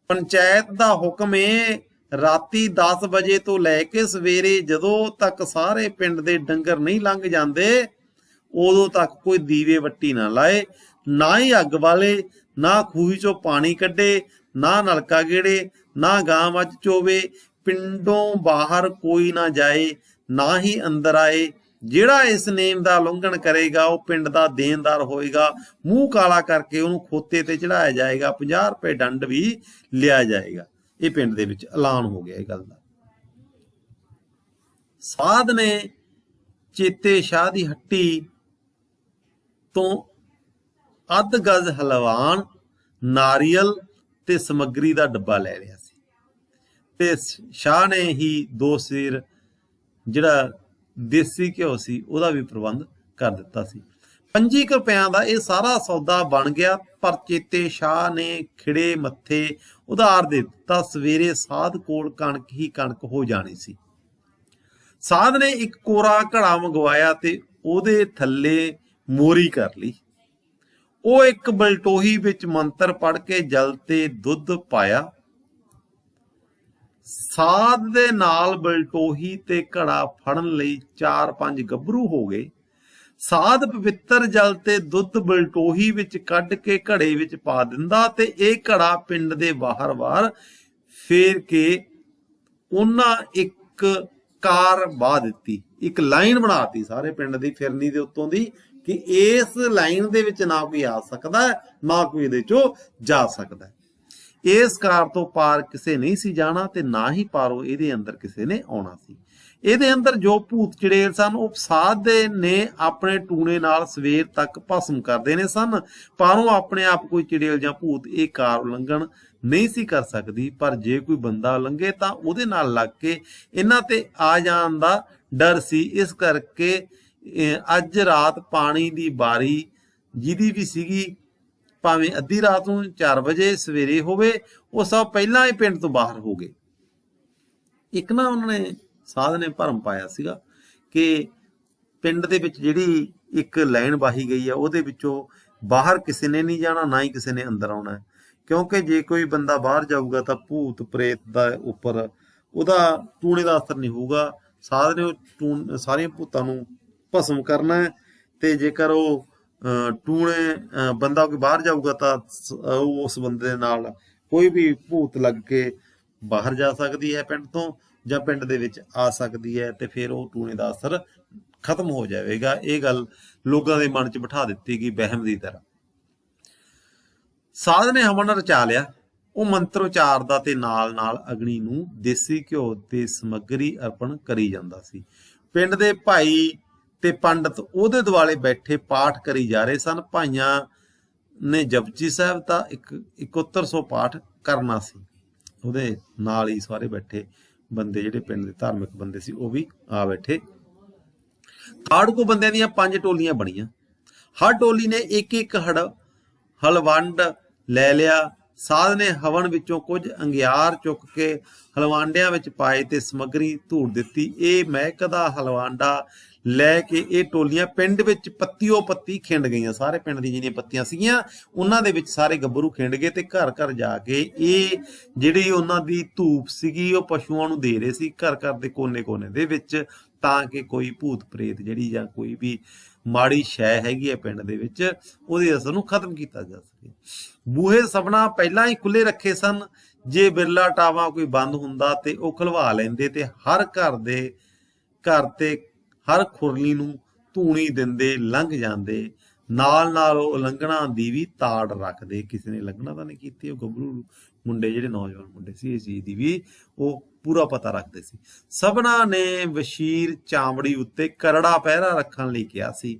ਪੰਚਾਇਤ ਦਾ ਹੁਕਮ ਏ, ਰਾਤੀ 10 ਵਜੇ ਤੋਂ ਲੈ ਕੇ ਸਵੇਰੇ ਜਦੋਂ ਤੱਕ ਸਾਰੇ ਪਿੰਡ ਦੇ ਡੰਗਰ ਨਹੀਂ ਲੰਘ ਜਾਂਦੇ, ਉਦੋਂ ਤੱਕ ਕੋਈ ਦੀਵੇ ਵੱਟੀ ਨਾ ਲਾਏ, ਨਾ ਹੀ ਅੱਗ ਵਾਲੇ, ਨਾ ਖੂਹੀ ਚੋਂ ਪਾਣੀ ਕੱਢੇ, ਨਾ ਨਲਕਾ ਗੇੜੇ, ਨਾ ਗਾਂ ਮੱਝ ਚੋਵੇ। ਪਿੰਡੋਂ ਬਾਹਰ ਕੋਈ ਨਾ ਜਾਏ, ਨਾ ਹੀ ਅੰਦਰ ਆਏ। ਜਿਹੜਾ ਇਸ ਨੇਮ ਦਾ ਉਲੰਘਣ ਕਰੇਗਾ ਉਹ ਪਿੰਡ ਦਾ ਦੇਣਦਾਰ ਹੋਏਗਾ, ਮੂੰਹ ਕਾਲਾ ਕਰਕੇ ਉਹਨੂੰ ਖੋਤੇ ਤੇ ਚੜਾਇਆ ਜਾਏਗਾ, 50 ਰੁਪਏ ਦੰਡ ਵੀ ਲਿਆ ਜਾਏਗਾ। ਇਹ ਪਿੰਡ ਦੇ ਵਿੱਚ ਐਲਾਨ ਹੋ ਗਿਆ ਇਹ ਗੱਲ ਦਾ। ਸਾਧ ਨੇ ਚੇਤੇ ਸ਼ਾਹ ਦੀ ਹੱਟੀ ਤੋਂ ਅੱਧ ਗਜ਼ ਹਲਵਾਨ, ਨਾਰੀਅਲ ਤੇ ਸਮੱਗਰੀ ਦਾ ਡੱਬਾ ਲੈ ਲਿਆ ਸੀ, ਤੇ ਸ਼ਾਹ ਨੇ ਹੀ 2 ਸੇਰ ਜਿਹੜਾ ਦੇਸੀ ਘਿਓ ਸੀ ਉਹਦਾ ਵੀ ਪ੍ਰਬੰਧ ਕਰ ਦਿੱਤਾ ਸੀ। 25 ਰੁਪਇਆਂ ਦਾ ਇਹ ਸਾਰਾ ਸੌਦਾ ਬਣ ਗਿਆ, ਪਰ ਚੇਤੇ ਸ਼ਾਹ ਨੇ ਖਿੜੇ ਮੱਥੇ ਉਧਾਰ ਦੇ ਦਿੱਤਾ। ਸਵੇਰੇ ਸਾਧ ਕੋਲ ਕਣਕ ਹੀ ਕਣਕ ਹੋ ਜਾਣੀ ਸੀ। ਸਾਧ ਨੇ ਇੱਕ ਕੋਰਾ ਘੜਾ ਮੰਗਵਾਇਆ ਤੇ ਉਹਦੇ ਥੱਲੇ ਮੋਰੀ ਕਰ ਲਈ। ਉਹ ਇੱਕ ਬਲਟੋਹੀ ਵਿੱਚ ਮੰਤਰ ਪੜ੍ਹ ਕੇ ਜਲ ਤੇ ਦੁੱਧ ਪਾਇਆ। ਸਾਧ ਦੇ ਨਾਲ ਬਲਟੋਹੀ ਤੇ ਘੜਾ ਫੜਨ ਲਈ 4-5 ਗੱਭਰੂ ਹੋ ਗਏ। ਸਾਧ ਪਵਿੱਤਰ ਜਲ ਤੇ ਦੁੱਧ ਬਲਟੋਹੀ ਵਿੱਚ ਕੱਢ ਕੇ ਘੜੇ ਵਿੱਚ ਪਾ ਦਿੰਦਾ, ਤੇ ਇਹ ਘੜਾ ਪਿੰਡ ਦੇ ਬਾਹਰ ਫੇਰ ਕੇ ਉਹਨਾਂ ਇੱਕ ਕਾਰ ਬਾਹ ਦਿੱਤੀ, ਇੱਕ ਲਾਈਨ ਬਣਾਤੀ ਸਾਰੇ ਪਿੰਡ ਦੀ ਫਿਰਨੀ ਦੇ ਉੱਤੋਂ ਦੀ, ਕਿ ਇਸ ਲਾਈਨ ਦੇ ਵਿੱਚ ਨਾ ਕੋਈ ਆ ਸਕਦਾ, ਨਾ ਕੋਈ ਇਹਦੇ ਚੋਂ ਜਾ ਸਕਦਾ। ਇਸ ਕਾਰ ਤੋਂ ਪਾਰ ਕਿਸੇ ਨਹੀਂ ਸੀ ਜਾਣਾ, ਤੇ ਨਾ ਹੀ ਪਾਰੋਂ ਇਹਦੇ ਅੰਦਰ ਕਿਸੇ ਨੇ ਆਉਣਾ ਸੀ। ਇਹਦੇ ਅੰਦਰ ਜੋ ਭੂਤ ਚੜੇਲ ਸਨ ਉਹ ਸਾਧ ਦੇ ਨੇ ਆਪਣੇ ਟੂਣੇ ਨਾਲ ਸਵੇਰ ਤੱਕ ਭਸਮ ਕਰਦੇ ਨੇ ਸਨ, ਪਰ ਉਹ ਆਪਣੇ ਆਪ ਕੋਈ ਚੜੇਲ ਜਾਂ ਭੂਤ ਇਹ ਕਾਰ ਉਲੰਘਣ ਨਹੀਂ ਸੀ ਕਰ ਸਕਦੀ। ਪਰ ਜੇ ਕੋਈ ਬੰਦਾ ਉਲੰਘੇ ਤਾਂ ਉਹਦੇ ਨਾਲ ਲੱਗ ਕੇ ਇਹਨਾਂ ਤੇ ਆ ਜਾਣ ਦਾ ਡਰ ਸੀ। ਇਸ ਕਰਕੇ ਅੱਜ ਰਾਤ ਪਾਣੀ ਦੀ ਬਾਰੀ ਜਿਹਦੀ ਵੀ ਸੀਗੀ, ਭਾਵੇਂ ਅੱਧੀ ਰਾਤ ਨੂੰ 4 ਵਜੇ ਸਵੇਰੇ ਹੋਵੇ, ਉਹ ਸਭ ਪਹਿਲਾਂ ਹੀ ਪਿੰਡ ਤੋਂ ਬਾਹਰ ਹੋ ਗਏ। ਇੱਕ ਨਾ ਉਹਨਾਂ ਨੇ ਸਾਧ ਨੇ ਭਰਮ ਪਾਇਆ ਸੀਗਾ ਕਿ ਪਿੰਡ ਦੇ ਵਿੱਚ ਜਿਹੜੀ ਇੱਕ ਲਾਈਨ ਵਾਹੀ ਗਈ ਆ ਉਹਦੇ ਵਿੱਚੋਂ ਬਾਹਰ ਕਿਸੇ ਨੇ ਨਹੀਂ ਜਾਣਾ, ਨਾ ਹੀ ਕਿਸੇ ਨੇ ਅੰਦਰ ਆਉਣਾ, ਕਿਉਂਕਿ ਜੇ ਕੋਈ ਬੰਦਾ ਬਾਹਰ ਜਾਊਗਾ ਤਾਂ ਭੂਤ ਪ੍ਰੇਤ ਦਾ ਉੱਪਰ ਉਹਦਾ ਟੂਣੇ ਦਾ ਅਸਰ ਨਹੀਂ ਹੋਊਗਾ। ਸਾਧ ਨੇ ਉਹ ਸਾਰੀਆਂ ਭੂਤਾਂ ਨੂੰ ਭਸਮ ਕਰਨਾ ਹੈ, ਤੇ ਜੇਕਰ ਉਹ ਟੂਣੇ ਬੰਦਾ ਕੋਈ ਬਾਹਰ ਜਾਊਗਾ ਤਾਂ ਉਸ ਬੰਦੇ ਦੇ ਨਾਲ ਕੋਈ ਵੀ ਭੂਤ ਲੱਗ ਕੇ ਬਾਹਰ ਜਾ ਸਕਦੀ ਹੈ ਪਿੰਡ ਤੋਂ, ਜਾਂ ਪਿੰਡ ਦੇ ਵਿੱਚ ਆ ਸਕਦੀ ਹੈ, ਤੇ ਫਿਰ ਉਹ ਟੂਣੇ ਦਾ ਅਸਰ ਖਤਮ ਹੋ ਜਾਵੇਗਾ। ਇਹ ਗੱਲ ਲੋਕਾਂ ਦੇ ਮਨ 'ਚ ਬਿਠਾ ਦਿੱਤੀ ਗਈ ਵਹਿਮ ਦੀ ਤਰ੍ਹਾਂ। ਸਾਧ ਨੇ ਹਵਨ ਰਚਾ ਲਿਆ। ਉਹ ਮੰਤਰ ਉਚਾਰਦਾ ਤੇ ਨਾਲ ਨਾਲ ਅਗਨੀ ਨੂੰ ਦੇਸੀ ਘਿਓ ਤੇ ਸਮੱਗਰੀ ਅਰਪਣ ਕਰੀ ਜਾਂਦਾ ਸੀ। ਪਿੰਡ ਦੇ ਭਾਈ ਤੇ ਪੰਡਤ ਉਹਦੇ ਦੁਆਲੇ ਬੈਠੇ ਪਾਠ ਕਰੀ ਜਾ ਰਹੇ ਸਨ। ਭਾਈਆਂ ਨੇ ਜਪਜੀ ਸਾਹਿਬ ਦਾ ਇੱਕ ਉੱਤਰ ਸੌ ਪਾਠ ਕਰਨਾ ਸੀ। ਉਹਦੇ ਨਾਲ ਹੀ ਸਾਰੇ ਬੈਠੇ ਬੰਦੇ ਜਿਹੜੇ ਪਿੰਡ ਦੇ ਧਾਰਮਿਕ ਬੰਦੇ ਸੀ ਉਹ ਵੀ ਆ ਬੈਠੇ। ਤਾੜਕੂ ਬੰਦਿਆਂ ਦੀਆਂ 5 ਟੋਲੀਆਂ ਬਣੀਆਂ। ਹਰ ਟੋਲੀ ਨੇ ਇੱਕ ਇੱਕ ਹਲਵੰਡ ਲੈ ਲਿਆ। ਸਾਧ ਨੇ ਹਵਨ ਵਿੱਚੋਂ ਕੁਝ ਅੰਗਿਆਰ ਚੁੱਕ ਕੇ ਹਲਵਾਂਡਿਆਂ ਵਿੱਚ ਪਾਏ ਤੇ ਸਮੱਗਰੀ ਧੂੜ ਦਿੱਤੀ। ਇਹ ਮਹਿਕਦਾ ਹਲਵਾਂਡਾ ਲੈ ਕੇ ਇਹ ਟੋਲੀਆਂ ਪਿੰਡ ਵਿੱਚ ਪੱਤੀਓ ਪੱਤੀ ਖਿੰਡ ਗਈਆਂ। ਸਾਰੇ ਪਿੰਡ ਦੀ ਜਿਹੜੀਆਂ ਪੱਤੀਆਂ ਸੀਗੀਆਂ ਉਹਨਾਂ ਦੇ ਵਿੱਚ ਸਾਰੇ ਗੱਭਰੂ ਖਿੰਡ ਗਏ, ਤੇ ਘਰ ਘਰ ਜਾ ਕੇ ਇਹ ਜਿਹੜੀ ਉਹਨਾਂ ਦੀ ਧੂਪ ਸੀਗੀ ਉਹ ਪਸ਼ੂਆਂ ਨੂੰ ਦੇ ਰਹੇ ਸੀ, ਘਰ ਘਰ ਦੇ ਕੋਨੇ ਕੋਨੇ ਦੇ ਵਿੱਚ, ਤਾਂ ਕਿ ਕੋਈ ਭੂਤ ਪ੍ਰੇਤ ਜਿਹੜੀ ਜਾਂ ਕੋਈ ਵੀ ਮਾੜੀ ਸ਼ੈ ਹੈਗੀ ਹੈ ਪਿੰਡ ਦੇ ਵਿੱਚ ਉਹਦੇ ਅਸਰ ਨੂੰ ਖਤਮ ਕੀਤਾ ਜਾ ਸਕੇ। ਬੂਹੇ ਸਭਨਾ ਪਹਿਲਾਂ ਹੀ ਖੁੱਲੇ ਰੱਖੇ ਸਨ। ਜੇ ਬਿਰਲਾ ਟਾਵਾ ਕੋਈ ਬੰਦ ਹੁੰਦਾ ਤੇ ਉਹ ਖੁਲਵਾ ਲੈਂਦੇ, ਤੇ ਹਰ ਘਰ ਤੇ ਹਰ ਖੁਰਲੀ ਨੂੰ ਧੂਣੀ ਦਿੰਦੇ ਲੰਘ ਜਾਂਦੇ। ਨਾਲ ਨਾਲ ਉਹ ਲੰਘਣਾ ਦੀ ਵੀ ਤਾੜ ਰੱਖਦੇ। ਕਿਸੇ ਨੇ ਲੰਘਣਾ ਤਾਂ ਨਹੀਂ ਕੀਤੀ, ਉਹ ਗੱਭਰੂ ਮੁੰਡੇ ਜਿਹੜੇ ਨੌਜਵਾਨ ਮੁੰਡੇ ਸੀ ਇਸ ਚੀਜ਼ ਦੀ ਵੀ ਉਹ ਪੂਰਾ ਪਤਾ ਰੱਖਦੇ ਸੀ। ਸਭਨਾਂ ਨੇ ਵਸ਼ੀਰ ਚਾਮੜੀ ਉੱਤੇ ਕਰੜਾ ਪਹਿਰਾ ਰੱਖਣ ਲਈ ਕਿਹਾ ਸੀ।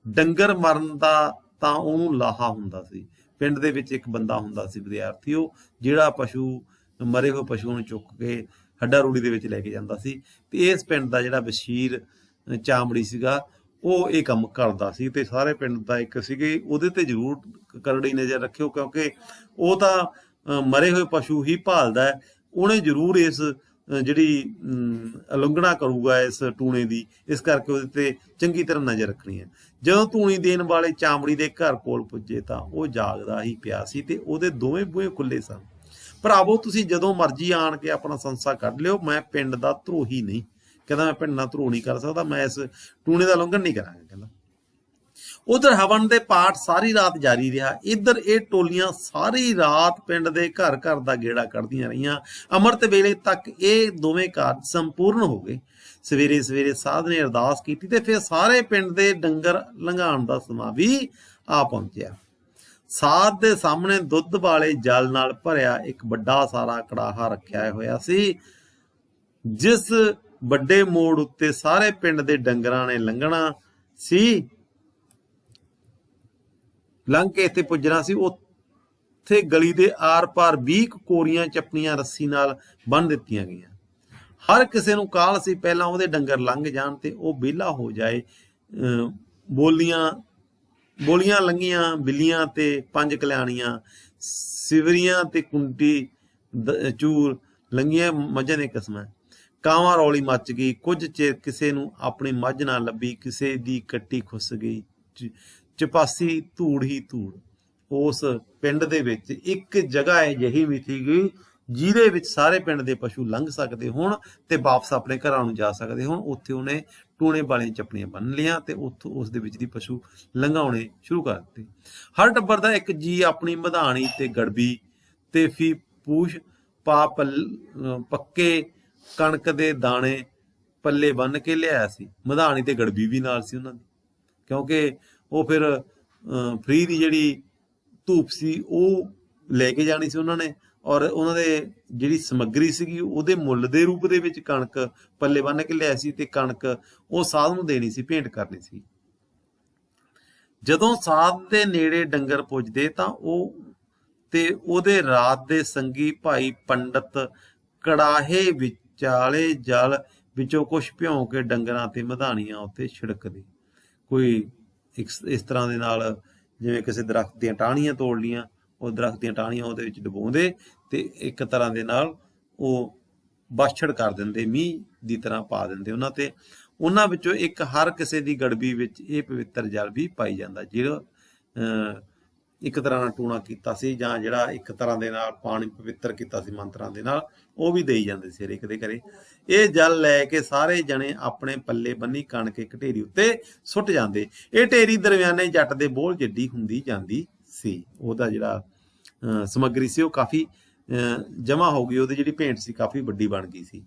ਡੰਗਰ ਮਰਨ ਦਾ ਤਾਂ ਉਹਨੂੰ ਲਾਹਾ ਹੁੰਦਾ ਸੀ। ਪਿੰਡ ਦੇ ਵਿੱਚ ਇੱਕ ਬੰਦਾ ਹੁੰਦਾ ਸੀ ਵਿਦਿਆਰਥੀ, ਉਹ ਜਿਹੜਾ ਪਸ਼ੂ ਮਰੇ ਹੋਏ ਪਸ਼ੂ ਨੂੰ ਚੁੱਕ ਕੇ ਹੱਡਾ ਰੂੜੀ ਦੇ ਵਿੱਚ ਲੈ ਕੇ ਜਾਂਦਾ ਸੀ। ਤੇ ਇਸ ਪਿੰਡ ਦਾ ਜਿਹੜਾ ਵਸ਼ੀਰ ਚਾਮੜੀ ਸੀਗਾ ਉਹ ਇਹ ਕੰਮ ਕਰਦਾ ਸੀ, ਤੇ ਸਾਰੇ ਪਿੰਡ ਦਾ ਇੱਕ ਸੀਗੇ ਉਹਦੇ ਤੇ ਜ਼ਰੂਰ ਕਰੜੀ ਨਜ਼ਰ ਰੱਖਿਓ, ਕਿਉਂਕਿ ਉਹ ਤਾਂ ਮਰੇ ਹੋਏ ਪਸ਼ੂ ਹੀ ਭਾਲਦਾ ਹੈ। ਉਹਨੇ ਜ਼ਰੂਰ ਇਸ ਜਿਹੜੀ ਉਲੰਘਣਾ ਕਰੂਗਾ ਇਸ ਟੂਣੇ ਦੀ, ਇਸ ਕਰਕੇ ਉਹਦੇ ਤੇ ਚੰਗੀ ਤਰ੍ਹਾਂ ਨਜ਼ਰ ਰੱਖਣੀ ਹੈ। ਜਦੋਂ ਧੂਣੀ ਦੇਣ ਵਾਲੇ ਚਾਮੜੀ ਦੇ ਘਰ ਕੋਲ ਪੁੱਜੇ ਤਾਂ ਉਹ ਜਾਗਦਾ ਹੀ ਪਿਆ ਸੀ ਤੇ ਉਹਦੇ ਦੋਵੇਂ ਬੂਹੇ ਖੁੱਲੇ ਸਨ। ਭਰਾਵੋ, ਤੁਸੀਂ ਜਦੋਂ ਮਰਜ਼ੀ ਆਣ ਕੇ ਆਪਣਾ ਸੰਸਾ ਕੱਢ ਲਿਓ, ਮੈਂ ਪਿੰਡ ਦਾ ਧਰੋਹੀ ਨਹੀਂ। ਕਹਿੰਦਾ ਮੈਂ ਪਿੰਡ ਨਾਲ ਧਰੋਹ ਨਹੀਂ ਕਰ ਸਕਦਾ, ਮੈਂ ਇਸ ਟੂਣੇ ਦਾ ਉਲੰਘਣ ਨਹੀਂ ਕਰਾਂਗਾ। ਕਹਿੰਦਾ ਉਧਰ ਹਵਨ ਦੇ ਪਾਠ ਸਾਰੀ ਰਾਤ ਜਾਰੀ ਰਿਹਾ। ਇੱਧਰ ਇਹ ਟੋਲੀਆਂ ਸਾਰੀ ਰਾਤ ਪਿੰਡ ਦੇ ਘਰ ਘਰ ਦਾ ਗੇੜਾ ਕੱਢਦੀਆਂ ਰਹੀਆਂ। ਅੰਮ੍ਰਿਤ ਵੇਲੇ ਤੱਕ ਇਹ ਦੋਵੇਂ ਕਾਰਜ ਸੰਪੂਰਨ ਹੋ ਗਏ। ਸਵੇਰੇ ਸਵੇਰੇ ਸਾਧ ਨੇ ਅਰਦਾਸ ਕੀਤੀ ਤੇ ਫਿਰ ਸਾਰੇ ਪਿੰਡ ਦੇ ਡੰਗਰ ਲੰਘਾਉਣ ਦਾ ਸਮਾਂ ਵੀ ਆ ਪਹੁੰਚਿਆ। ਸਾਧ ਦੇ ਸਾਹਮਣੇ ਦੁੱਧ ਵਾਲੇ ਜਲ ਨਾਲ ਭਰਿਆ ਇੱਕ ਵੱਡਾ ਸਾਰਾ ਕੜਾਹਾ ਰੱਖਿਆ ਹੋਇਆ ਸੀ। ਜਿਸ ਵੱਡੇ ਮੋੜ ਉੱਤੇ ਸਾਰੇ ਪਿੰਡ ਦੇ ਡੰਗਰਾਂ ਨੇ ਲੰਘਣਾ ਸੀ, ਲੰਘ ਕੇ ਇੱਥੇ ਪੁੱਜਣਾ ਸੀ। ਉੱਥੇ ਗਲੀ ਦੇ ਆਰ ਪਾਰ 20 ਕੋਰੀਆਂ ਚੱਪਣੀਆਂ ਰੱਸੀ ਨਾਲ ਬੰਨ੍ਹ ਦਿੱਤੀਆਂ ਗਈਆਂ। ਹਰ ਕਿਸੇ ਨੂੰ ਕਾਹਲ ਸੀ ਪਹਿਲਾਂ ਉਹਦੇ ਡੰਗਰ ਲੰਘ ਜਾਣ ਤੇ ਉਹ ਵਿਹਲਾ ਹੋ ਜਾਏ। ਬੋਲੀਆਂ ਲੰਘੀਆਂ ਬਿੱਲੀਆਂ ਤੇ 5 ਕਲਿਆਣੀਆਂ, ਸਿਵਰੀਆਂ ਤੇ ਕੁੰਟੀ ਚੂਰ ਲੰਘੀਆਂ ਮੱਝਾਂ ਦੀਆਂ ਕਿਸਮਾਂ। ਕਾਵਾਂ ਰੌਲੀ ਮੱਚ ਗਈ। ਕੁਝ ਚਿਰ ਕਿਸੇ ਨੂੰ ਆਪਣੀ ਮੱਝ ਨਾ ਲੱਭੀ, ਕਿਸੇ ਦੀ ਕੱਟੀ ਖੁੱਸ ਗਈ। ਚਪਾਸੀ ਧੂੜ ਹੀ ਧੂੜ। ਉਸ ਪਿੰਡ ਦੇ ਵਿੱਚ ਇੱਕ ਜਗ੍ਹਾ ਅਜਿਹੀ ਮਿਥੀ ਗਈ ਜਿਹਦੇ ਵਿੱਚ ਸਾਰੇ ਪਿੰਡ ਦੇ ਪਸ਼ੂ ਲੰਘ ਸਕਦੇ ਹੋਣ ਤੇ ਵਾਪਸ ਆਪਣੇ ਘਰਾਂ ਨੂੰ ਜਾ ਸਕਦੇ ਹੋਣ। ਉੱਥੇ ਉਹਨੇ ਟੂਣੇ ਵਾਲੀਆਂ ਚੱਪਣੀਆਂ ਬੰਨ ਲਿਆ ਤੇ ਉੱਥੋਂ ਉਸ ਦੇ ਵਿੱਚ ਦੀ ਪਸ਼ੂ ਲੰਘਾਉਣੇ ਸ਼ੁਰੂ ਕਰ ਦਿੱਤੇ। ਹਰ ਟੱਬਰ ਦਾ ਇੱਕ ਜੀ ਆਪਣੀ ਮਧਾਣੀ ਤੇ ਗੜਬੀ ਤੇ ਫੀ ਪੂਛ ਪਾ ਪੱਕੇ ਕਣਕ ਦੇ ਦਾਣੇ ਪੱਲੇ ਬੰਨ ਕੇ ਲਿਆਇਆ ਸੀ। ਮਧਾਣੀ ਤੇ ਗੜਬੀ ਵੀ ਨਾਲ ਸੀ ਉਹਨਾਂ ਦੀ, ਕਿਉਂਕਿ ਉਹ ਫਿਰ ਫਰੀ ਦੀ ਜਿਹੜੀ ਧੂਪ ਸੀ ਉਹ ਲੈ ਕੇ ਜਾਣੀ ਸੀ ਉਹਨਾਂ ਨੇ, ਔਰ ਉਹਨਾਂ ਦੇ ਜਿਹੜੀ ਸਮੱਗਰੀ ਸੀਗੀ ਉਹਦੇ ਮੁੱਲ ਦੇ ਰੂਪ ਦੇ ਵਿੱਚ ਕਣਕ ਪੱਲੇ ਬੰਨ੍ਹ ਕੇ ਲਿਆਏ ਸੀ, ਤੇ ਕਣਕ ਉਹ ਸਾਧ ਨੂੰ ਦੇਣੀ ਸੀ, ਭੇਂਟ ਕਰਨੀ ਸੀ। ਜਦੋਂ ਸਾਧ ਦੇ ਨੇੜੇ ਡੰਗਰ ਪੁੱਜਦੇ ਤਾਂ ਉਹ ਤੇ ਉਹਦੇ ਰਾਤ ਦੇ ਸੰਗੀ ਭਾਈ ਪੰਡਤ ਕੜਾਹੇ ਵਿਚਾਲੇ ਜਲ ਵਿੱਚੋਂ ਕੁਛ ਭਿਉਂ ਕੇ ਡੰਗਰਾਂ ਤੇ ਮਧਾਣੀਆਂ ਉੱਤੇ ਛਿੜਕਦੇ। ਕੋਈ ਇਸ ਤਰ੍ਹਾਂ ਦੇ ਨਾਲ, ਜਿਵੇਂ ਕਿਸੇ ਦਰਖਤ ਦੀਆਂ ਟਾਹਣੀਆਂ ਤੋੜ ਲੀਆਂ, ਉਹ ਦਰਖਤ ਦੀਆਂ ਟਾਹਣੀਆਂ ਉਹਦੇ ਵਿੱਚ ਡੁਬੋਂਦੇ ਤੇ ਇੱਕ ਤਰ੍ਹਾਂ ਦੇ ਨਾਲ ਉਹ ਬਾਛੜ ਕਰ ਦਿੰਦੇ, ਮੀਂਹ ਦੀ ਤਰ੍ਹਾਂ ਪਾ ਦਿੰਦੇ ਉਹਨਾਂ ਤੇ। ਉਹਨਾਂ ਵਿੱਚੋਂ ਇੱਕ ਹਰ ਕਿਸੇ ਦੀ ਗੜਬੀ ਵਿੱਚ ਇਹ ਪਵਿੱਤਰ ਜਲ ਵੀ ਪਾਈ ਜਾਂਦਾ, ਜਿਹੜਾ ਇੱਕ ਤਰ੍ਹਾਂ ਨਾਲ ਟੂਣਾ ਕੀਤਾ ਸੀ, ਜਾਂ ਜਿਹੜਾ ਇੱਕ ਤਰ੍ਹਾਂ ਦੇ ਨਾਲ ਪਾਣੀ ਪਵਿੱਤਰ ਕੀਤਾ ਸੀ ਮੰਤਰਾਂ ਦੇ ਨਾਲ, ਉਹ ਵੀ ਦੇਈ ਜਾਂਦੇ ਸੀ ਹਰੇਕ ਦੇ ਘਰੇ। ਇਹ ਜਲ ਲੈ ਕੇ ਸਾਰੇ ਜਣੇ ਆਪਣੇ ਪੱਲੇ ਬੰਨੀ ਕਣਕ ਇੱਕ ਢੇਰੀ ਉੱਤੇ ਸੁੱਟ ਜਾਂਦੇ। ਇਹ ਢੇਰੀ ਦਰਮਿਆਨੇ ਜੱਟ ਦੇ ਬੋਲ ਜਿੱਡੀ ਹੁੰਦੀ ਜਾਂਦੀ ਸੀ। ਉਹਦਾ ਜਿਹੜਾ ਸਮੱਗਰੀ ਸੀ ਉਹ ਕਾਫੀ ਜਮ੍ਹਾਂ ਹੋ ਗਈ, ਉਹਦੀ ਜਿਹੜੀ ਭੇਂਟ ਸੀ ਕਾਫੀ ਵੱਡੀ ਬਣ ਗਈ ਸੀ।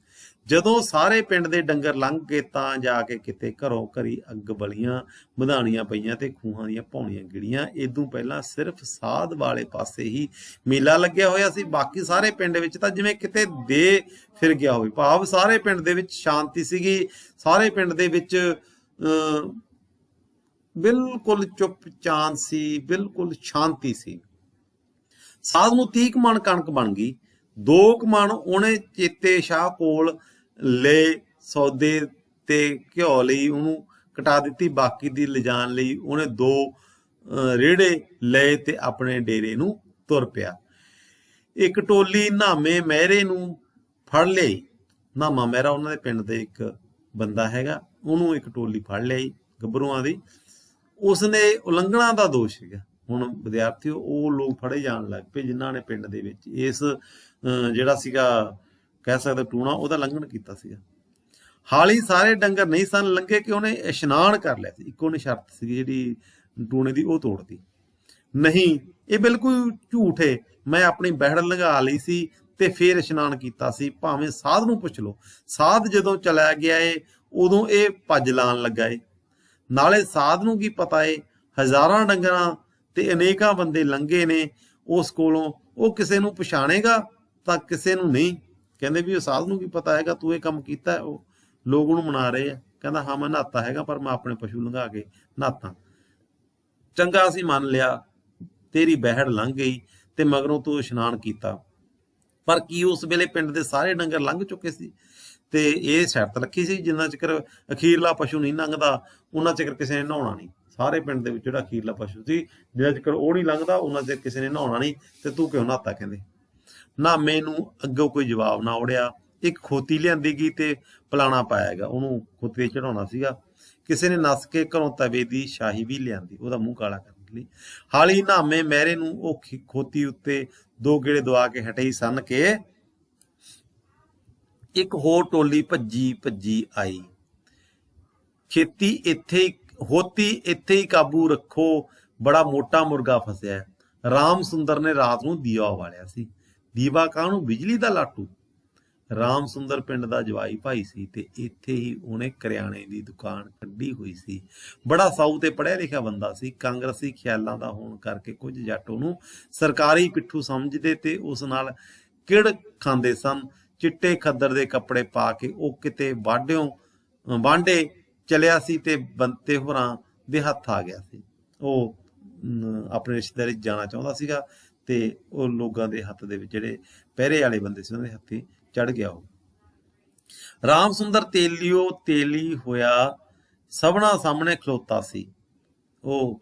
ਜਦੋਂ ਸਾਰੇ ਪਿੰਡ ਦੇ ਡੰਗਰ ਲੰਘ ਕੇ ਤਾਂ ਜਾ ਕੇ ਕਿਤੇ ਘਰੋਂ ਘਰੀ ਅੱਗ ਬਲੀਆਂ ਮਧਾਣੀਆਂ ਪਈਆਂ ਤੇ ਖੂਹਾਂ ਦੀਆਂ ਪੌਣੀਆਂ ਗਿੜੀਆਂ। ਇਦੋਂ ਪਹਿਲਾਂ ਸਿਰਫ ਸਾਧ ਵਾਲੇ ਪਾਸੇ ਹੀ ਮੇਲਾ ਲੱਗਿਆ ਹੋਇਆ ਸੀ, ਬਾਕੀ ਸਾਰੇ ਪਿੰਡ ਵਿੱਚ ਤਾਂ ਜਿਵੇਂ ਕਿਤੇ ਦੇ ਫਿਰ ਗਿਆ ਹੋਵੇ। ਭਾਵ ਸਾਰੇ ਪਿੰਡ ਦੇ ਵਿੱਚ ਸ਼ਾਂਤੀ ਸੀਗੀ, ਸਾਰੇ ਪਿੰਡ ਦੇ ਵਿੱਚ ਬਿਲਕੁਲ ਚੁੱਪ ਚਾਂਦ ਸੀ, ਬਿਲਕੁਲ ਸ਼ਾਂਤੀ ਸੀ। ਸਾਧ ਨੂੰ 30 ਕੁ ਮਣ ਕਣਕ ਬਣ ਗਈ। 2 ਕੁ ਮਣ ਉਹਨੇ ਚੇਤੇ ਸ਼ਾਹ ਕੋਲ ਲੈ ਸੌਦੇ ਤੇ ਘਿਓ ਲਈ ਉਹਨੂੰ ਕਟਾ ਦਿੱਤੀ, ਬਾਕੀ ਦੀ ਲਿਜਾਣ ਲਈ ਉਹਨੇ 2 ਰੇੜੇ ਲਏ ਤੇ ਆਪਣੇ ਡੇਰੇ ਨੂੰ ਤੁਰ ਪਿਆ। ਇੱਕ ਟੋਲੀ ਨਾਮੇ ਮਹਿਰੇ ਨੂੰ ਫੜ ਲਈ। ਨਾਮਾ ਮਹਿਰਾ ਉਹਨਾਂ ਦੇ ਪਿੰਡ ਦੇ ਇੱਕ ਬੰਦਾ ਹੈਗਾ, ਉਹਨੂੰ ਇੱਕ ਟੋਲੀ ਫੜ ਲਈ ਗੱਭਰੂਆਂ ਦੀ। ਉਸਨੇ ਉਲੰਘਣਾ ਦਾ ਦੋਸ਼ ਸੀਗਾ। ਹੁਣ ਵਿਦਿਆਰਥੀ ਉਹ ਲੋਕ ਫੜੇ ਜਾਣ ਲੱਗ ਪਏ ਜਿਨ੍ਹਾਂ ਨੇ ਪਿੰਡ ਦੇ ਵਿੱਚ ਇਸ ਜਿਹੜਾ ਸੀਗਾ ਕਹਿ ਸਕਦੇ ਟੂਣਾ, ਉਹਦਾ ਲੰਘਣ ਕੀਤਾ ਸੀਗਾ। ਹਾਲੀ ਸਾਰੇ ਡੰਗਰ ਨਹੀਂ ਸਨ ਲੰਘੇ ਕਿ ਉਹਨੇ ਇਸ਼ਨਾਨ ਕਰ ਲਿਆ ਸੀ। ਇੱਕੋ ਨੇ ਸ਼ਰਤ ਸੀਗੀ ਜਿਹੜੀ ਟੂਣੇ ਦੀ, ਉਹ ਤੋੜਦੀ। ਨਹੀਂ, ਇਹ ਬਿਲਕੁਲ ਝੂਠ ਹੈ, ਮੈਂ ਆਪਣੀ ਬਹਿੜ ਲੰਘਾ ਲਈ ਸੀ ਤੇ ਫੇਰ ਇਸ਼ਨਾਨ ਕੀਤਾ ਸੀ, ਭਾਵੇਂ ਸਾਧ ਨੂੰ ਪੁੱਛ ਲਓ। ਸਾਧ ਜਦੋਂ ਚਲਾ ਗਿਆ ਏ ਉਦੋਂ ਇਹ ਭੱਜ ਲਾਣ ਲੱਗਾ ਏ। ਨਾਲੇ ਸਾਧ ਨੂੰ ਕੀ ਪਤਾ ਏ, ਹਜ਼ਾਰਾਂ ਡੰਗਰਾਂ ਤੇ ਅਨੇਕਾਂ ਬੰਦੇ ਲੰਘੇ ਨੇ ਉਸ ਕੋਲੋਂ, ਉਹ ਕਿਸੇ ਨੂੰ ਪਛਾਣੇਗਾ ਤਾਂ ਕਿਸੇ ਨੂੰ ਨਹੀਂ। ਕਹਿੰਦੇ ਵੀ ਉਹ ਸਾਧ ਨੂੰ ਕੀ ਪਤਾ ਹੈਗਾ ਤੂੰ ਇਹ ਕੰਮ ਕੀਤਾ। ਉਹ ਲੋਕ ਉਹਨੂੰ ਮਨਾ ਰਹੇ ਆ, ਕਹਿੰਦਾ ਹਾਂ ਮੈਂ ਨਹਾਤਾ ਹੈਗਾ, ਪਰ ਮੈਂ ਆਪਣੇ ਪਸ਼ੂ ਲੰਘਾ ਕੇ ਨਹਾਤਾ। ਚੰਗਾ ਅਸੀਂ ਮੰਨ ਲਿਆ, ਤੇਰੀ ਬਹਿੜ ਲੰਘ ਗਈ ਤੇ ਮਗਰੋਂ ਤੂੰ ਇਸ਼ਨਾਨ ਕੀਤਾ। ਪਰ ਕੀ ਉਸ ਵੇਲੇ ਪਿੰਡ ਦੇ ਸਾਰੇ ਡੰਗਰ ਲੰਘ ਚੁੱਕੇ ਸੀ? ਤੇ ਇਹ ਸ਼ਰਤ ਰੱਖੀ ਸੀ ਜਿੰਨਾ ਚਿਰ ਅਖੀਰਲਾ ਪਸ਼ੂ ਨਹੀਂ ਲੰਘਦਾ ਉਹਨਾਂ ਚਿਰ ਕਿਸੇ ਨੇ ਨਹਾਉਣਾ ਨਹੀਂ। ਸਾਰੇ ਪਿੰਡ ਦੇ ਵਿੱਚ ਜਿਹੜਾ ਅਖੀਰਲਾ ਪਸ਼ੂ ਸੀ, ਜਿੰਨਾ ਚਿਰ ਉਹ ਨਹੀਂ ਲੰਘਦਾ ਉਹਨਾਂ ਚਿਰ ਕਿਸੇ ਨੇ ਨਹਾਉਣਾ ਨਹੀਂ, ਤੇ ਤੂੰ ਕਿਉਂ ਨਹਾਤਾ? ਕਹਿੰਦੇ ਨਾਮੇ ਨੂੰ ਅੱਗੋਂ ਕੋਈ ਜਵਾਬ ਨਾ ਉੜਿਆ। ਇੱਕ ਖੋਤੀ ਲਿਆਂਦੀ ਗਈ ਤੇ ਪਲਾਣਾ ਪਾਇਆ ਗਿਆ, ਉਹਨੂੰ ਖੋਤੀ ਤੇ ਚੜਾਉਣਾ ਸੀਗਾ। ਕਿਸੇ ਨੇ ਨੱਸ ਕੇ ਘਰੋਂ ਤਵੇ ਦੀ ਸ਼ਾਹੀ ਵੀ ਲਿਆਂਦੀ ਉਹਦਾ ਮੂੰਹ ਕਾਲਾ ਕਰਨ ਲਈ। ਹਾਲੀ ਨਾਮੇ ਮਹਿਰੇ ਨੂੰ ਉਹ ਖੋਤੀ ਉੱਤੇ 2 ਗੇੜੇ ਦਵਾ ਕੇ ਹਟੇ ਸਨ ਕਿ ਇੱਕ ਹੋਰ ਟੋਲੀ ਭੱਜੀ ਆਈ। ਖੇਤੀ ਇੱਥੇ ਹੋਤੀ ਇੱਥੇ ਹੀ ਕਾਬੂ ਰੱਖੋ, ਬੜਾ ਮੋਟਾ ਮੁਰਗਾ ਫਸਿਆ। ਰਾਮ ਸੁੰਦਰ ਨੇ ਰਾਤ ਨੂੰ ਦੀਵਾ ਵਾਲਿਆ ਸੀ। ਦੀਵਾ ਕਾਹਨੂੰ? ਬਿਜਲੀ ਦਾ ਲਾਟੂ। ਰਾਮ ਸੁੰਦਰ ਪਿੰਡ ਦਾ ਜਵਾਈ ਭਾਈ ਸੀ ਤੇ ਇੱਥੇ ਹੀ ਉਹਨੇ ਕਰਿਆਣੇ ਦੀ ਦੁਕਾਨ ਕੱਢੀ ਹੋਈ ਸੀ। ਬੜਾ ਸਾਊ ਤੇ ਪੜ੍ਹਿਆ ਲਿਖਿਆ ਬੰਦਾ ਸੀ। ਕਾਂਗਰਸੀ ਖਿਆਲਾਂ ਦਾ ਹੋਣ ਕਰਕੇ ਕੁਝ ਜੱਟ ਉਹਨੂੰ ਸਰਕਾਰੀ ਪਿੱਠੂ ਸਮਝਦੇ ਤੇ ਉਸ ਨਾਲ ਕਿੜ ਖਾਂਦੇ ਸਨ। ਚਿੱਟੇ ਖੱਦਰ ਦੇ ਕੱਪੜੇ ਪਾ ਕੇ ਉਹ ਕਿਤੇ ਵਾਂਢੇ ਚਲਿਆ ਸੀ ਤੇ ਬੰਤੇ ਹੋਰਾਂ ਦੇ ਹੱਥ ਆ ਗਿਆ ਸੀ। ਉਹ ਆਪਣੇ ਰਿਸ਼ਤੇਦਾਰੀ ਜਾਣਾ ਚਾਹੁੰਦਾ ਸੀਗਾ ਤੇ ਉਹ ਲੋਕਾਂ ਦੇ ਹੱਥ ਦੇ ਵਿੱਚ ਜਿਹੜੇ ਪਹਿਰੇ ਵਾਲੇ ਬੰਦੇ ਸੀ ਉਹਨਾਂ ਦੇ ਹੱਥੀ ਚੜ ਗਿਆ। ਉਹ ਰਾਮ ਸੁੰਦਰ ਤੇਲੀ ਹੋਇਆ ਸਭਨਾ ਸਾਹਮਣੇ ਖਲੋਤਾ ਸੀ। ਉਹ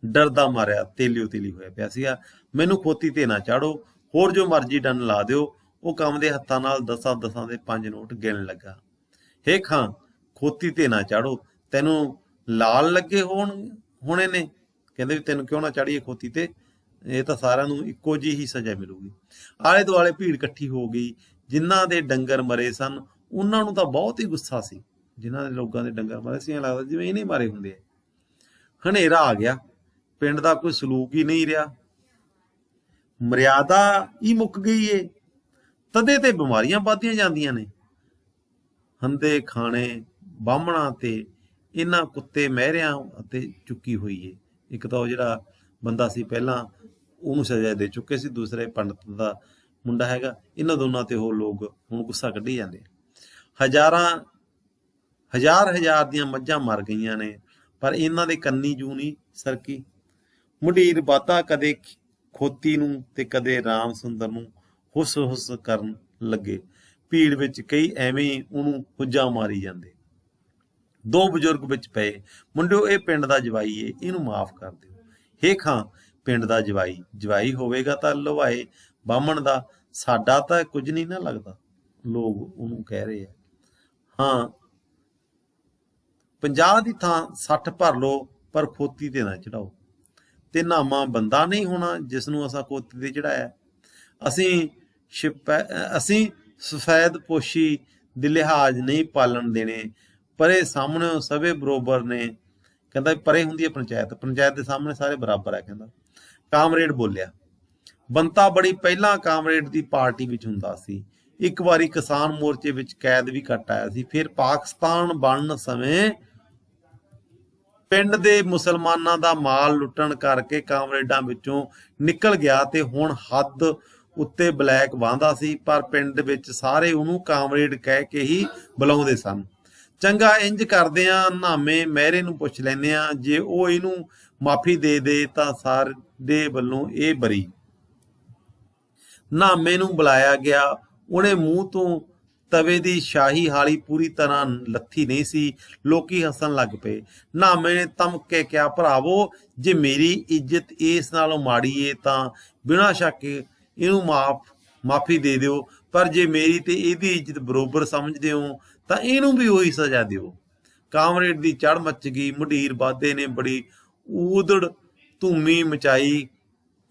ਡਰਦਾ ਮਾਰਿਆ ਤੇਲੀ ਹੋਇਆ ਪਿਆ ਸੀਗਾ। ਮੈਨੂੰ ਖੋਤੀ ਤੇ ਨਾ ਚਾੜੋ, ਹੋਰ ਜੋ ਮਰਜ਼ੀ ਡੰਨ ਲਾ ਦਿਓ। ਉਹ ਕੰਮ ਦੇ ਹੱਥਾਂ ਨਾਲ 10 ਦੇ 5 ਨੋਟ ਗਿਣ ਲੱਗਾ। ਹੇ ਖਾਂ, ਖੋਤੀ ਤੇ ਨਾ ਚਾੜੋ, ਤੈਨੂੰ ਲਾਲ ਲੱਗੇ ਹੋਣੇ ਨੇ। ਕਹਿੰਦੇ ਵੀ ਤੈਨੂੰ ਕਿਉਂ ਨਾ ਚਾੜੀਏ ਖੋਤੀ ਤੇ, ਇਹ ਤਾਂ ਸਾਰਿਆਂ ਨੂੰ ਇੱਕੋ ਜਿਹੀ ਹੀ ਸਜ਼ਾ ਮਿਲੂਗੀ। ਆਲੇ ਦੁਆਲੇ ਭੀੜ ਇਕੱਠੀ ਹੋ ਗਈ। ਜਿਨ੍ਹਾਂ ਦੇ ਡੰਗਰ ਮਰੇ ਸਨ ਉਹਨਾਂ ਨੂੰ ਤਾਂ ਬਹੁਤ ਹੀ ਗੁੱਸਾ ਸੀ। ਜਿਨ੍ਹਾਂ ਦੇ ਲੋਕਾਂ ਦੇ ਡੰਗਰ ਮਰੇ ਸੀ, ਲੱਗਦਾ ਜਿਵੇਂ ਇਹਨੇ ਮਾਰੇ ਹੁੰਦੇ ਆ। ਹਨੇਰਾ ਆ ਗਿਆ, ਪਿੰਡ ਦਾ ਕੋਈ ਸਲੂਕ ਹੀ ਨਹੀਂ ਰਿਹਾ, ਮਰਿਆਦਾ ਹੀ ਮੁੱਕ ਗਈ ਏ। ਤਦੇ ਤੇ ਬਿਮਾਰੀਆਂ ਵੱਧਦੀਆਂ ਜਾਂਦੀਆਂ ਨੇ। ਹੰਦੇ ਖਾਣੇ ਬਾਹਮਣਾ ਤੇ ਇਹਨਾਂ ਕੁੱਤੇ ਮਹਿਰਿਆਂ ਅਤੇ ਚੁੱਕੀ ਹੋਈ ਏ। ਇੱਕ ਤਾਂ ਉਹ ਜਿਹੜਾ ਬੰਦਾ ਸੀ ਪਹਿਲਾਂ ਉਹਨੂੰ ਸਜ਼ਾ ਦੇ ਚੁੱਕੇ ਸੀ। ਦੂਸਰੇ ਪੰਡਤ ਦਾ ਮੁੰਡਾ ਹੈਗਾ। ਇਹਨਾਂ ਦੋਨਾਂ ਤੇ ਉਹ ਲੋਕ ਹੁਣ ਗੁੱਸਾ ਕੱਢੀ ਜਾਂਦੇ। ਹਜ਼ਾਰ ਦੀਆਂ ਮੱਝਾਂ ਮਰ ਗਈਆਂ ਨੇ, ਪਰ ਇਹਨਾਂ ਦੇ ਕੰਨੀ ਜੂ ਨਹੀਂ ਸਰਕੀ। ਮੁੰਡੀਰ ਬਾਤਾ ਕਦੇ ਖੋਤੀ ਨੂੰ ਤੇ ਕਦੇ ਰਾਮ ਸੁੰਦਰ ਨੂੰ ਹੁੱਸ ਹੁੱਸ ਕਰਨ ਲੱਗੇ। ਭੀੜ ਵਿੱਚ ਕਈ ਐਵੇਂ ਹੀ ਉਹਨੂੰ ਹੁੱਜਾ ਮਾਰੀ ਜਾਂਦੇ। ਦੋ ਬਜ਼ੁਰਗ ਵਿੱਚ ਪਏ, ਮੁੰਡਿਓ ਇਹ ਪਿੰਡ ਦਾ ਜਵਾਈ ਏ, ਇਹਨੂੰ ਮਾਫ਼ ਕਰ ਦਿਓ। ਹੇ ਖਾਂ, ਪਿੰਡ ਦਾ ਜਵਾਈ ਹੋਵੇਗਾ ਤਾਂ ਲਵਾਏ ਬਾਹਮਣ ਦਾ, ਸਾਡਾ ਤਾਂ ਕੁਝ ਨਹੀਂ ਨਾ ਲੱਗਦਾ। ਲੋਕ ਉਹਨੂੰ ਕਹਿ ਰਹੇ ਆ, ਹਾਂ 50 ਦੀ ਥਾਂ 60 ਭਰ ਲਓ, ਪਰ ਖੋਤੀ ਤੇ ਨਾ ਚੜਾਓ। ਤੇ ਨਾਮਾ ਬੰਦਾ ਨਹੀਂ ਹੋਣਾ ਜਿਸ ਨੂੰ ਅਸਾਂ ਖੋਤੀ ਤੇ ਚੜਾਇਆ। ਅਸੀਂ ਸਫੈਦ ਪੋਸ਼ੀ ਦੇ ਲਿਹਾਜ਼ ਨਹੀਂ ਪਾਲਣ ਦੇਣੇ। ਪਰੇ ਸਾਹਮਣੇ ਸਭੇ ਬਰੋਬਰ ਨੇ। ਕਹਿੰਦਾ ਪਰੇ ਹੁੰਦੀ ਹੈ ਪੰਚਾਇਤ ਦੇ ਸਾਹਮਣੇ ਸਾਰੇ ਬਰਾਬਰ ਹੈ। ਕਹਿੰਦਾ ਕਾਮਰੇਡ ਬੋਲਿਆ, ਬੰਤਾ ਬੜੀ ਪਹਿਲਾਂ ਕਾਮਰੇਡ ਦੀ ਪਾਰਟੀ ਵਿੱਚ ਹੁੰਦਾ ਸੀ। ਇੱਕ ਵਾਰੀ ਕਿਸਾਨ ਮੋਰਚੇ ਵਿੱਚ ਕੈਦ ਵੀ ਕੱਟ ਆਇਆ ਸੀ। ਫਿਰ ਪਾਕਿਸਤਾਨ ਬਣਨ ਸਮੇਂ ਪਿੰਡ ਦੇ ਮੁਸਲਮਾਨਾਂ ਦਾ ਮਾਲ ਲੁੱਟਣ ਕਰਕੇ ਕਾਮਰੇਡਾਂ ਵਿੱਚੋਂ ਨਿਕਲ ਗਿਆ ਤੇ ਹੁਣ ਹੱਦ ਉੱਤੇ ਬਲੈਕ ਵਾਹੁੰਦਾ ਸੀ, ਪਰ ਪਿੰਡ ਵਿੱਚ ਸਾਰੇ ਉਹਨੂੰ ਕਾਮਰੇਡ ਕਹਿ ਕੇ ਹੀ ਬੁਲਾਉਂਦੇ ਸਨ। ਚੰਗਾ, ਇੰਜ ਕਰਦੇ ਆ, ਨਾਮੇ ਮਹਿਰੇ ਨੂੰ ਪੁੱਛ ਲੈਂਦੇ ਆ, ਜੇ ਉਹ ਇਹਨੂੰ ਮਾਫੀ ਦੇ ਦੇ ਤਾਂ ਸਾਡੇ ਵੱਲੋਂ ਇਹ ਬਰੀ। ਨਾਮੇ ਨੂੰ ਬੁਲਾਇਆ ਗਿਆ। ਉਹਨੇ ਮੂੰਹ ਤੋਂ ਤਵੇ ਦੀ ਸ਼ਾਹੀ ਹਾਲੀ ਪੂਰੀ ਤਰ੍ਹਾਂ ਲੱਥੀ ਨਹੀਂ ਸੀ। ਲੋਕੀ ਹੱਸਣ ਲੱਗ ਪਏ। ਨਾਮੇ ਨੇ ਧਮਕ ਕੇ ਕਿਹਾ, ਭਰਾਵੋ ਜੇ ਮੇਰੀ ਇੱਜ਼ਤ ਇਸ ਨਾਲੋਂ ਮਾੜੀ ਏ ਤਾਂ ਬਿਨਾਂ ਸ਼ੱਕ ਇਹਨੂੰ ਮਾਫੀ ਦੇ ਦਿਓ, ਪਰ ਜੇ ਮੇਰੀ ਤੇ ਇਹਦੀ ਇੱਜ਼ਤ ਬਰੋਬਰ ਸਮਝਦੇ ਹੋ ਤਾਂ ਇਹਨੂੰ ਵੀ ਉਹੀ ਸਜ਼ਾ ਦਿਓ। ਕਾਮਰੇਡ ਦੀ ਚੜ੍ਹ ਮੱਚ ਗਈ। ਮੁੰਡੀਰ ਬਾਦੇ ਨੇ ਬੜੀ ਊਦੜ ਧੂਮੀ ਮਚਾਈ।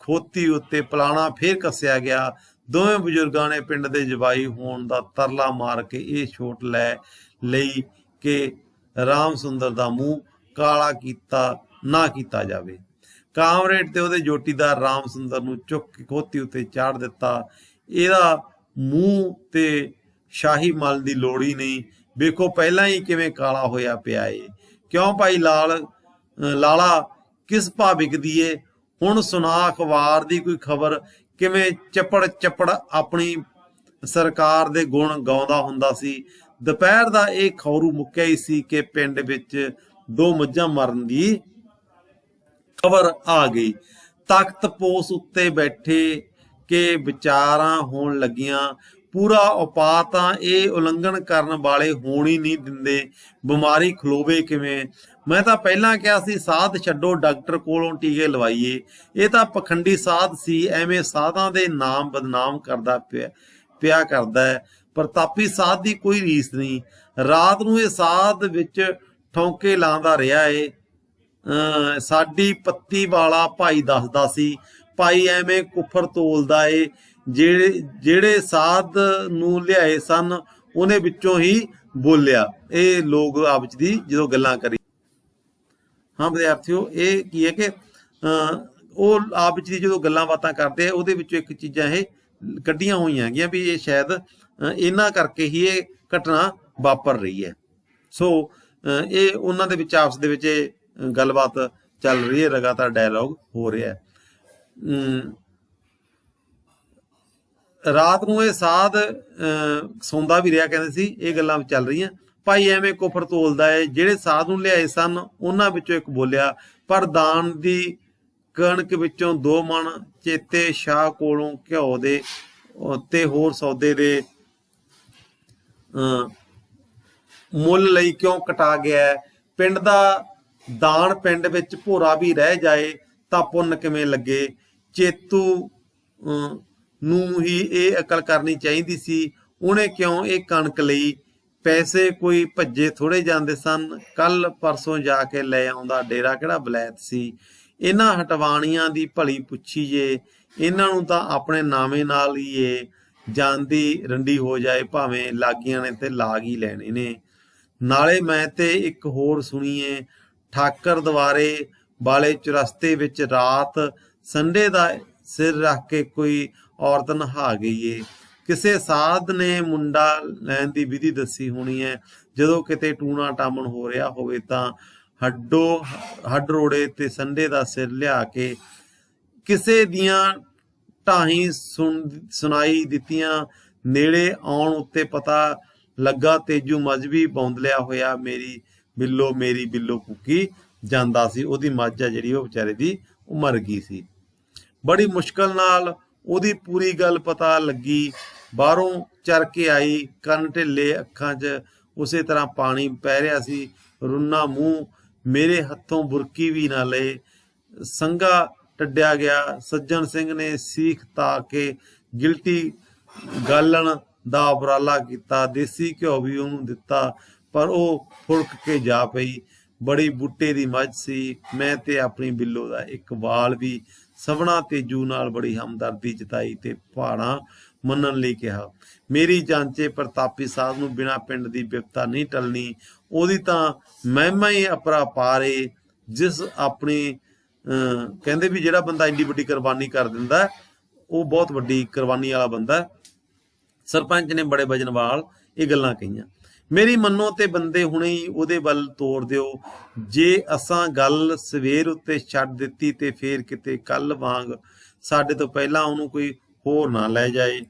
ਖੋਤੀ ਉੱਤੇ ਪਲਾਣਾ ਫੇਰ ਕੱਸਿਆ ਗਿਆ। ਦੋਵੇਂ ਬਜ਼ੁਰਗਾਂ ਨੇ ਪਿੰਡ ਦੇ ਜਵਾਈ ਹੋਣ ਦਾ ਤਰਲਾ ਮਾਰ ਕੇ ਇਹ ਛੋਟ ਲੈ ਲਈ ਕਿ ਰਾਮ ਸੁੰਦਰ ਦਾ ਮੂੰਹ ਕਾਲਾ ਨਾ ਕੀਤਾ ਜਾਵੇ। ਕਾਮਰੇਡ ਤੇ ਉਹਦੇ ਜੋਟੀਦਾਰ ਰਾਮ ਸੁੰਦਰ ਨੂੰ ਚੁੱਕ ਕੇ ਖੋਤੀ ਉੱਤੇ ਚਾੜ ਦਿੱਤਾ। ਇਹਦਾ ਮੂੰਹ ਤੇ ਸ਼ਾਹੀ ਮਲ ਦੀ ਲੋੜ ਹੀ ਨਹੀਂ, ਵੇਖੋ ਪਹਿਲਾਂ ਹੀ ਕਿਵੇਂ ਕਾਲਾ ਹੋਇਆ ਪਿਆ ਏ। ਕਿਉਂ ਭਾਈ ਲਾਲਾ ਕਿਸ ਭਾਅ ਵਿਕਦੀ ਏ? ਹੁਣ ਸੁਣਾ ਅਖਬਾਰ ਦੀ ਕੋਈ ਖਬਰ, ਕਿਵੇਂ ਚੱਪੜ ਆਪਣੀ ਸਰਕਾਰ ਦੇ ਗੁਣ ਗਾਉਂਦਾ ਹੁੰਦਾ ਸੀ। ਦੁਪਹਿਰ ਦਾ ਇਹ ਖੌਰੂ ਮੁੱਕਿਆ ਹੀ ਸੀ ਕਿ ਪਿੰਡ ਵਿੱਚ 2 ਮੱਝਾਂ ਮਰਨ ਦੀ ਖਬਰ ਆ ਗਈ। ਤਖਤ ਪੋਸ ਉੱਤੇ ਬੈਠੇ ਕੇ ਵਿਚਾਰਾਂ ਹੋਣ ਲੱਗੀਆਂ। ਪੂਰਾ ਉਪਾਅ ਤਾਂ ਇਹ ਉਲੰਘਣ ਕਰਨ ਵਾਲੇ ਹੋਣ ਹੀ ਨਹੀਂ ਦਿੰਦੇ। ਬਿਮਾਰੀ ਖਲੋਵੇ ਕਿਵੇਂ? ਮੈਂ ਤਾਂ ਪਹਿਲਾਂ ਕਿਹਾ ਸੀ ਸਾਧ ਛੱਡੋ, ਡਾਕਟਰ ਕੋਲੋਂ ਟੀਕੇ ਲਵਾਈਏ। ਇਹ ਤਾਂ ਪਖੰਡੀ ਸਾਧ ਸੀ, ਐਵੇਂ ਸਾਧਾਂ ਦੇ ਨਾਮ ਬਦਨਾਮ ਕਰਦਾ ਪਿਆ ਕਰਦਾ ਹੈ। ਪ੍ਰਤਾਪੀ ਸਾਧ ਦੀ ਕੋਈ ਰੀਸ ਨਹੀਂ। ਰਾਤ ਨੂੰ ਇਹ ਸਾਧ ਵਿੱਚ ਠੌਂਕੇ ਲਾਉਂਦਾ ਰਿਹਾ ਏ। ਸਾਡੀ ਪੱਤੀ ਵਾਲਾ ਭਾਈ ਦੱਸਦਾ ਸੀ, ਭਾਈ ਐਵੇਂ ਕੁਫਰ ਤੋਲਦਾ ਏ। ਜਿਹੜੇ ਸਾਧ ਨੂੰ ਲਿਆਏ ਸਨ ਉਹਨੇ ਵਿੱਚੋਂ ਹੀ ਬੋਲਿਆ। ਇਹ ਲੋਕ ਆਪਸ ਦੀ ਜਦੋਂ ਗੱਲਾਂ ਕਰੀ, ਹਾਂ ਵਿਦਿਆਰਥੀਓ, ਇਹ ਕੀ ਹੈ ਕਿ ਉਹ ਆਪਸ ਦੀ ਜਦੋਂ ਗੱਲਾਂ ਬਾਤਾਂ ਕਰਦੇ ਆ ਉਹਦੇ ਵਿੱਚੋਂ ਇੱਕ ਚੀਜ਼ਾਂ ਇਹ ਕੱਢੀਆਂ ਹੋਈਆਂ ਹੈਗੀਆਂ ਵੀ ਇਹ ਸ਼ਾਇਦ ਇਹਨਾਂ ਕਰਕੇ ਹੀ ਇਹ ਘਟਨਾ ਵਾਪਰ ਰਹੀ ਹੈ। ਸੋ ਇਹ ਉਹਨਾਂ ਦੇ ਵਿੱਚ ਆਪਸ ਦੇ ਵਿੱਚ ਇਹ ਗੱਲਬਾਤ ਚੱਲ ਰਹੀ ਹੈ, ਲਗਾਤਾਰ ਡਾਇਲੋਗ ਹੋ ਰਿਹਾ ਹੈ। ਰਾਤ ਨੂੰ ਇਹ ਸਾਧ ਸੌਂਦਾ ਵੀ ਰਿਹਾ, ਕਹਿੰਦੇ ਸੀ ਇਹ ਗੱਲਾਂ ਚੱਲ ਰਹੀਆਂ। ਭਾਈ ਐਵੇਂ ਕੁਫਰ ਤੋਲਦਾ ਏ। ਜਿਹੜੇ ਸਾਧ ਨੂੰ ਲਿਆਏ ਸਨ ਉਹਨਾਂ ਵਿੱਚੋਂ ਇੱਕ ਬੋਲਿਆ, ਪਰ ਦਾਨ ਦੀ ਕਣਕ ਵਿੱਚੋਂ 2 ਮਣ ਚੇਤੇ ਸ਼ਾਹ ਕੋਲੋਂ ਘਿਓ ਦੇ ਤੇ ਹੋਰ ਸੌਦੇ ਦੇ ਮੁੱਲ ਲਈ ਕਿਉਂ ਕਟਾ ਗਿਆ? ਪਿੰਡ ਦਾ ਦਾਨ ਪਿੰਡ ਵਿੱਚ ਭੋਰਾ ਵੀ ਰਹਿ ਜਾਏ ਤਾਂ ਪੁੰਨ ਕਿਵੇਂ ਲੱਗੇ? ਚੇਤੂ ਨੂੰ ਹੀ ਇਹ ਅਕਲ ਕਰਨੀ ਚਾਹੀਦੀ ਸੀ। ਉਹਨੇ ਕਿਉਂ ਇਹ ਕਣਕ ਲਈ? ਪੈਸੇ ਕੋਈ ਭੱਜੇ ਥੋੜੇ ਜਾਂਦੇ ਸਨ। ਕੱਲ ਪਰਸੋਂ ਜਾ ਕੇ ਲੈ ਆਉਂਦਾ, ਡੇਰਾ ਕਿਹੜਾ ਬਲੈਤ ਸੀ। ਇਹਨਾਂ ਹਟਵਾਣੀਆਂ ਦੀ ਭਲੀ ਪੁੱਛੀ ਜੇ, ਇਹਨਾਂ ਨੂੰ ਤਾਂ ਆਪਣੇ ਨਾਵੇਂ ਨਾਲ ਹੀ ਏ। ਜਾਂਦੀ ਰੰਡੀ ਹੋ ਜਾਏ ਭਾਵੇਂ ਲਾਗੀਆਂ ਨੇ ਤੇ ਲਾਗ ਹੀ ਲੈਣੇ ਨੇ। ਨਾਲੇ ਮੈਂ ਤੇ ਇੱਕ ਹੋਰ ਸੁਣੀਏ, ਠਾਕਰ ਦੁਆਰੇ ਵਾਲੇ ਚੁਰਸਤੇ ਵਿੱਚ ਰਾਤ ਸੰਡੇ ਦਾ ਸਿਰ ਰੱਖ ਕੇ ਕੋਈ ਔਰਤ ਨਹਾ ਗਈ ਏ। ਕਿਸੇ ਸਾਧ ਨੇ ਮੁੰਡਾ ਲੈਣ ਦੀ ਵਿਧੀ ਦੱਸੀ ਹੋਣੀ ਹੈ। ਜਦੋਂ ਕਿਤੇ ਟੂਣਾ ਟਾਮਣ ਹੋ ਰਿਹਾ ਹੋਵੇ ਤਾਂ ਹੱਡ ਰੋੜੇ ਤੇ ਸੰਡੇ ਦਾ ਸਿਰ ਲਿਆ ਕੇ ਕਿਸੇ ਦੀਆਂ ਢਾਹੀਂ ਸੁਣਾਈ ਦਿੱਤੀਆਂ। ਨੇੜੇ ਆਉਣ ਉੱਤੇ ਪਤਾ ਲੱਗਾ ਤੇਜੂ ਮਜ਼੍ਹਬੀ ਬੌਂਦਲਿਆ ਹੋਇਆ ਮੇਰੀ ਬਿੱਲੋ ਕੂਕੀ ਜਾਂਦਾ ਸੀ। ਉਹਦੀ ਮੱਝ ਆ ਜਿਹੜੀ ਉਹ ਵਿਚਾਰੇ ਦੀ ਉਹ ਮਰ ਗਈ ਸੀ। ਬੜੀ ਮੁਸ਼ਕਲ ਨਾਲ ਉਹਦੀ ਪੂਰੀ ਗੱਲ ਪਤਾ ਲੱਗੀ। ਬਾਹਰੋਂ ਚਰ ਕੇ ਆਈ, ਕੰਨ ਢਿੱਲੇ, ਅੱਖਾਂ 'ਚ ਉਸੇ ਤਰ੍ਹਾਂ ਪਾਣੀ ਪੈ ਰਿਹਾ ਸੀ। ਰੁੰਨਾ ਮੂੰਹ, ਮੇਰੇ ਹੱਥੋਂ ਬੁਰਕੀ ਵੀ ਨਾ ਲਏ। ਸੰਘਾ ਟੱਡਿਆ ਗਿਆ। ਸੱਜਣ ਸਿੰਘ ਨੇ ਸੀਖ ਤਾ ਕੇ ਗਿਲਟੀ ਗਾਲਣ ਦਾ ਉਪਰਾਲਾ ਕੀਤਾ। ਦੇਸੀ ਘਿਓ ਵੀ ਉਹਨੂੰ ਦਿੱਤਾ, ਪਰ ਉਹ ਫੁੜਕ ਕੇ ਜਾ ਪਈ। ਬੜੀ ਬੂਟੇ ਦੀ ਮੱਝ ਸੀ। ਮੈਂ ਤੇ ਆਪਣੀ ਬਿੱਲੋ ਦਾ ਇੱਕ ਵਾਲ ਵੀ। ਸਭਨਾ ਤੇਜੂ ਨਾਲ ਬੜੀ ਹਮਦਰਦੀ ਜਤਾਈ ਤੇ ਪਹਾੜਾਂ ਮੰਨਣ ਲਈ ਕਿਹਾ। ਮੇਰੀ ਜਾਂਚੇ ਪ੍ਰਤਾਪੀ ਸਾਧ ਨੂੰ ਬਿਨਾਂ ਪਿੰਡ ਦੀ ਬਿਪਤਾ ਨਹੀਂ ਟਲਣੀ। ਉਹਦੀ ਤਾਂ ਮਹਿਮਾ ਹੀ ਅਪਰਾਪਾਰ ਏ। ਜਿਸ ਆਪਣੀ ਕਹਿੰਦੇ ਵੀ ਜਿਹੜਾ ਬੰਦਾ ਇੰਨੀ ਵੱਡੀ ਕੁਰਬਾਨੀ ਕਰ ਦਿੰਦਾ ਉਹ ਬਹੁਤ ਵੱਡੀ ਕੁਰਬਾਨੀ ਵਾਲਾ ਬੰਦਾ। ਸਰਪੰਚ ਨੇ ਬੜੇ ਵਜਨਵਾਲ ਇਹ ਗੱਲਾਂ ਕਹੀਆਂ। ਮੇਰੀ ਮੰਨੋ ਤੇ ਬੰਦੇ ਹੁਣੇ ਹੀ ਉਹਦੇ ਵੱਲ ਤੋਰ ਦਿਓ। ਜੇ ਅਸਾਂ ਗੱਲ ਸਵੇਰ ਉੱਤੇ ਛੱਡ ਦਿੱਤੀ ਤੇ ਫੇਰ ਕਿਤੇ ਕੱਲ ਵਾਂਗ ਸਾਡੇ ਤੋਂ ਪਹਿਲਾਂ ਉਹਨੂੰ ਕੋਈ ਹੋਰ ਨਾ ਲੈ ਜਾਏ।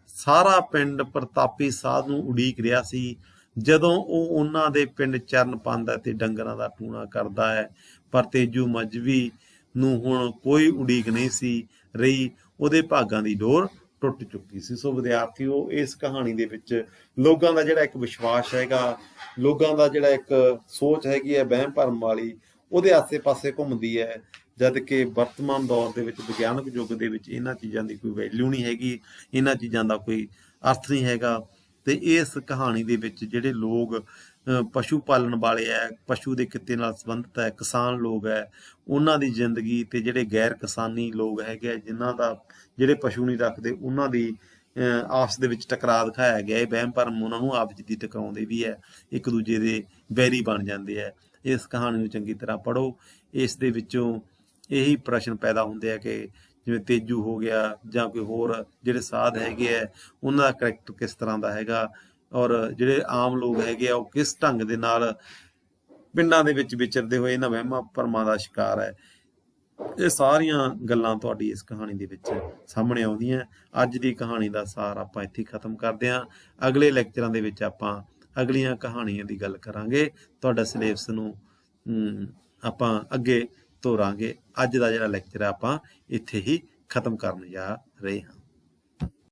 ਸਾਰਾ ਪਿੰਡ ਪ੍ਰਤਾਪੀ ਸਾਧ ਨੂੰ ਉਡੀਕ ਰਿਹਾ ਸੀ। ਜਦੋਂ ਉਹ ਉਹਨਾਂ ਦੇ ਪਿੰਡ ਚਰਨ ਪਾਉਂਦਾ ਤੇ ਡੰਗਰਾਂ ਦਾ ਟੂਣਾ ਕਰਦਾ ਹੈ। ਪਰ ਤੇਜੂ ਮਜ਼੍ਹਬੀ ਨੂੰ ਹੁਣ ਕੋਈ ਉਡੀਕ ਨਹੀਂ ਸੀ ਰਹੀ। ਉਹਦੇ ਭਾਗਾਂ ਦੀ ਡੋਰ ਟੁੱਟ ਚੁੱਕੀ ਸੀ। ਸੋ ਵਿਦਿਆਰਥੀਓ, ਇਸ ਕਹਾਣੀ ਦੇ ਵਿੱਚ ਲੋਕਾਂ ਦਾ ਜਿਹੜਾ ਇੱਕ ਵਿਸ਼ਵਾਸ ਹੈਗਾ, ਲੋਕਾਂ ਦਾ ਜਿਹੜਾ ਇੱਕ ਸੋਚ ਹੈਗੀ ਹੈ ਵਹਿਮ ਭਰਮ ਵਾਲੀ, ਉਹਦੇ ਆਸੇ ਪਾਸੇ ਘੁੰਮਦੀ ਹੈ। ਜਦ ਕਿ ਵਰਤਮਾਨ ਦੌਰ ਦੇ ਵਿੱਚ, ਵਿਗਿਆਨਕ ਯੁੱਗ ਦੇ ਵਿੱਚ ਇਹਨਾਂ ਚੀਜ਼ਾਂ ਦੀ ਕੋਈ ਵੈਲਿਊ ਨਹੀਂ ਹੈਗੀ, ਇਹਨਾਂ ਚੀਜ਼ਾਂ ਦਾ ਕੋਈ ਅਰਥ ਨਹੀਂ ਹੈਗਾ। ਤੇ ਇਸ ਕਹਾਣੀ ਦੇ ਵਿੱਚ ਜਿਹੜੇ ਲੋਕ ਪਸ਼ੂ ਪਾਲਣ ਵਾਲੇ ਹੈ, ਪਸ਼ੂ ਦੇ ਕਿੱਤੇ ਨਾਲ ਸੰਬੰਧਿਤ ਹੈ, ਕਿਸਾਨ ਲੋਕ ਹੈ, ਉਹਨਾਂ ਦੀ ਜ਼ਿੰਦਗੀ ਤੇ ਜਿਹੜੇ ਗੈਰ ਕਿਸਾਨੀ ਲੋਕ ਹੈਗੇ ਜਿਨ੍ਹਾਂ ਦਾ ਜਿਹੜੇ ਪਸ਼ੂ ਨਹੀਂ ਰੱਖਦੇ ਉਹਨਾਂ ਦੀ ਆਪਸ ਦੇ ਵਿੱਚ ਟਕਰਾਅ ਦਿਖਾਇਆ ਗਿਆ। ਇਹ ਵਹਿਮ ਭਰਮ ਉਹਨਾਂ ਨੂੰ ਆਪਸ ਦੀ ਟਕਾਉਂਦੇ ਵੀ ਹੈ, ਇੱਕ ਦੂਜੇ ਦੇ ਵੈਰੀ ਬਣ ਜਾਂਦੇ ਹੈ। ਇਸ ਕਹਾਣੀ ਨੂੰ ਚੰਗੀ ਤਰ੍ਹਾਂ ਪੜ੍ਹੋ। ਇਸ ਦੇ ਵਿੱਚੋਂ ਇਹੀ ਪ੍ਰਸ਼ਨ ਪੈਦਾ ਹੁੰਦੇ ਆ ਕਿ ਜਿਵੇਂ ਤੇਜੂ ਹੋ ਗਿਆ ਜਾਂ ਕੋਈ ਹੋਰ ਜਿਹੜੇ ਸਾਧ ਹੈਗੇ ਆ, ਉਹਨਾਂ ਦਾ ਕਰੈਕਟਰ ਕਿਸ ਤਰ੍ਹਾਂ ਦਾ ਹੈਗਾ, ਔਰ ਜਿਹੜੇ ਆਮ ਲੋਕ ਹੈਗੇ ਆ ਉਹ ਕਿਸ ਢੰਗ ਦੇ ਨਾਲ ਪਿੰਡਾਂ ਦੇ ਵਿੱਚ ਵਿਚਰਦੇ ਹੋਏ ਇਹਨਾਂ ਵਹਿਮਾਂ ਭਰਮਾਂ ਦਾ ਸ਼ਿਕਾਰ ਹੈ। ਇਹ ਸਾਰੀਆਂ ਗੱਲਾਂ ਤੁਹਾਡੀ ਇਸ ਕਹਾਣੀ ਦੇ ਵਿੱਚ ਸਾਹਮਣੇ ਆਉਂਦੀਆਂ। ਅੱਜ ਦੀ ਕਹਾਣੀ ਦਾ ਸਾਰ ਆਪਾਂ ਇੱਥੇ ਖਤਮ ਕਰਦੇ ਹਾਂ। ਅਗਲੇ ਲੈਕਚਰਾਂ ਦੇ ਵਿੱਚ ਆਪਾਂ ਅਗਲੀਆਂ ਕਹਾਣੀਆਂ ਦੀ ਗੱਲ ਕਰਾਂਗੇ। ਤੁਹਾਡਾ ਸਿਲੇਬਸ ਨੂੰ ਆਪਾਂ ਅੱਗੇ ਤੋਰਾਂਗੇ। ਅੱਜ ਦਾ ਜਿਹੜਾ ਲੈਕਚਰ ਹੈ ਆਪਾਂ ਇੱਥੇ ਹੀ ਖਤਮ ਕਰਨ ਜਾ ਰਹੇ ਹਾਂ।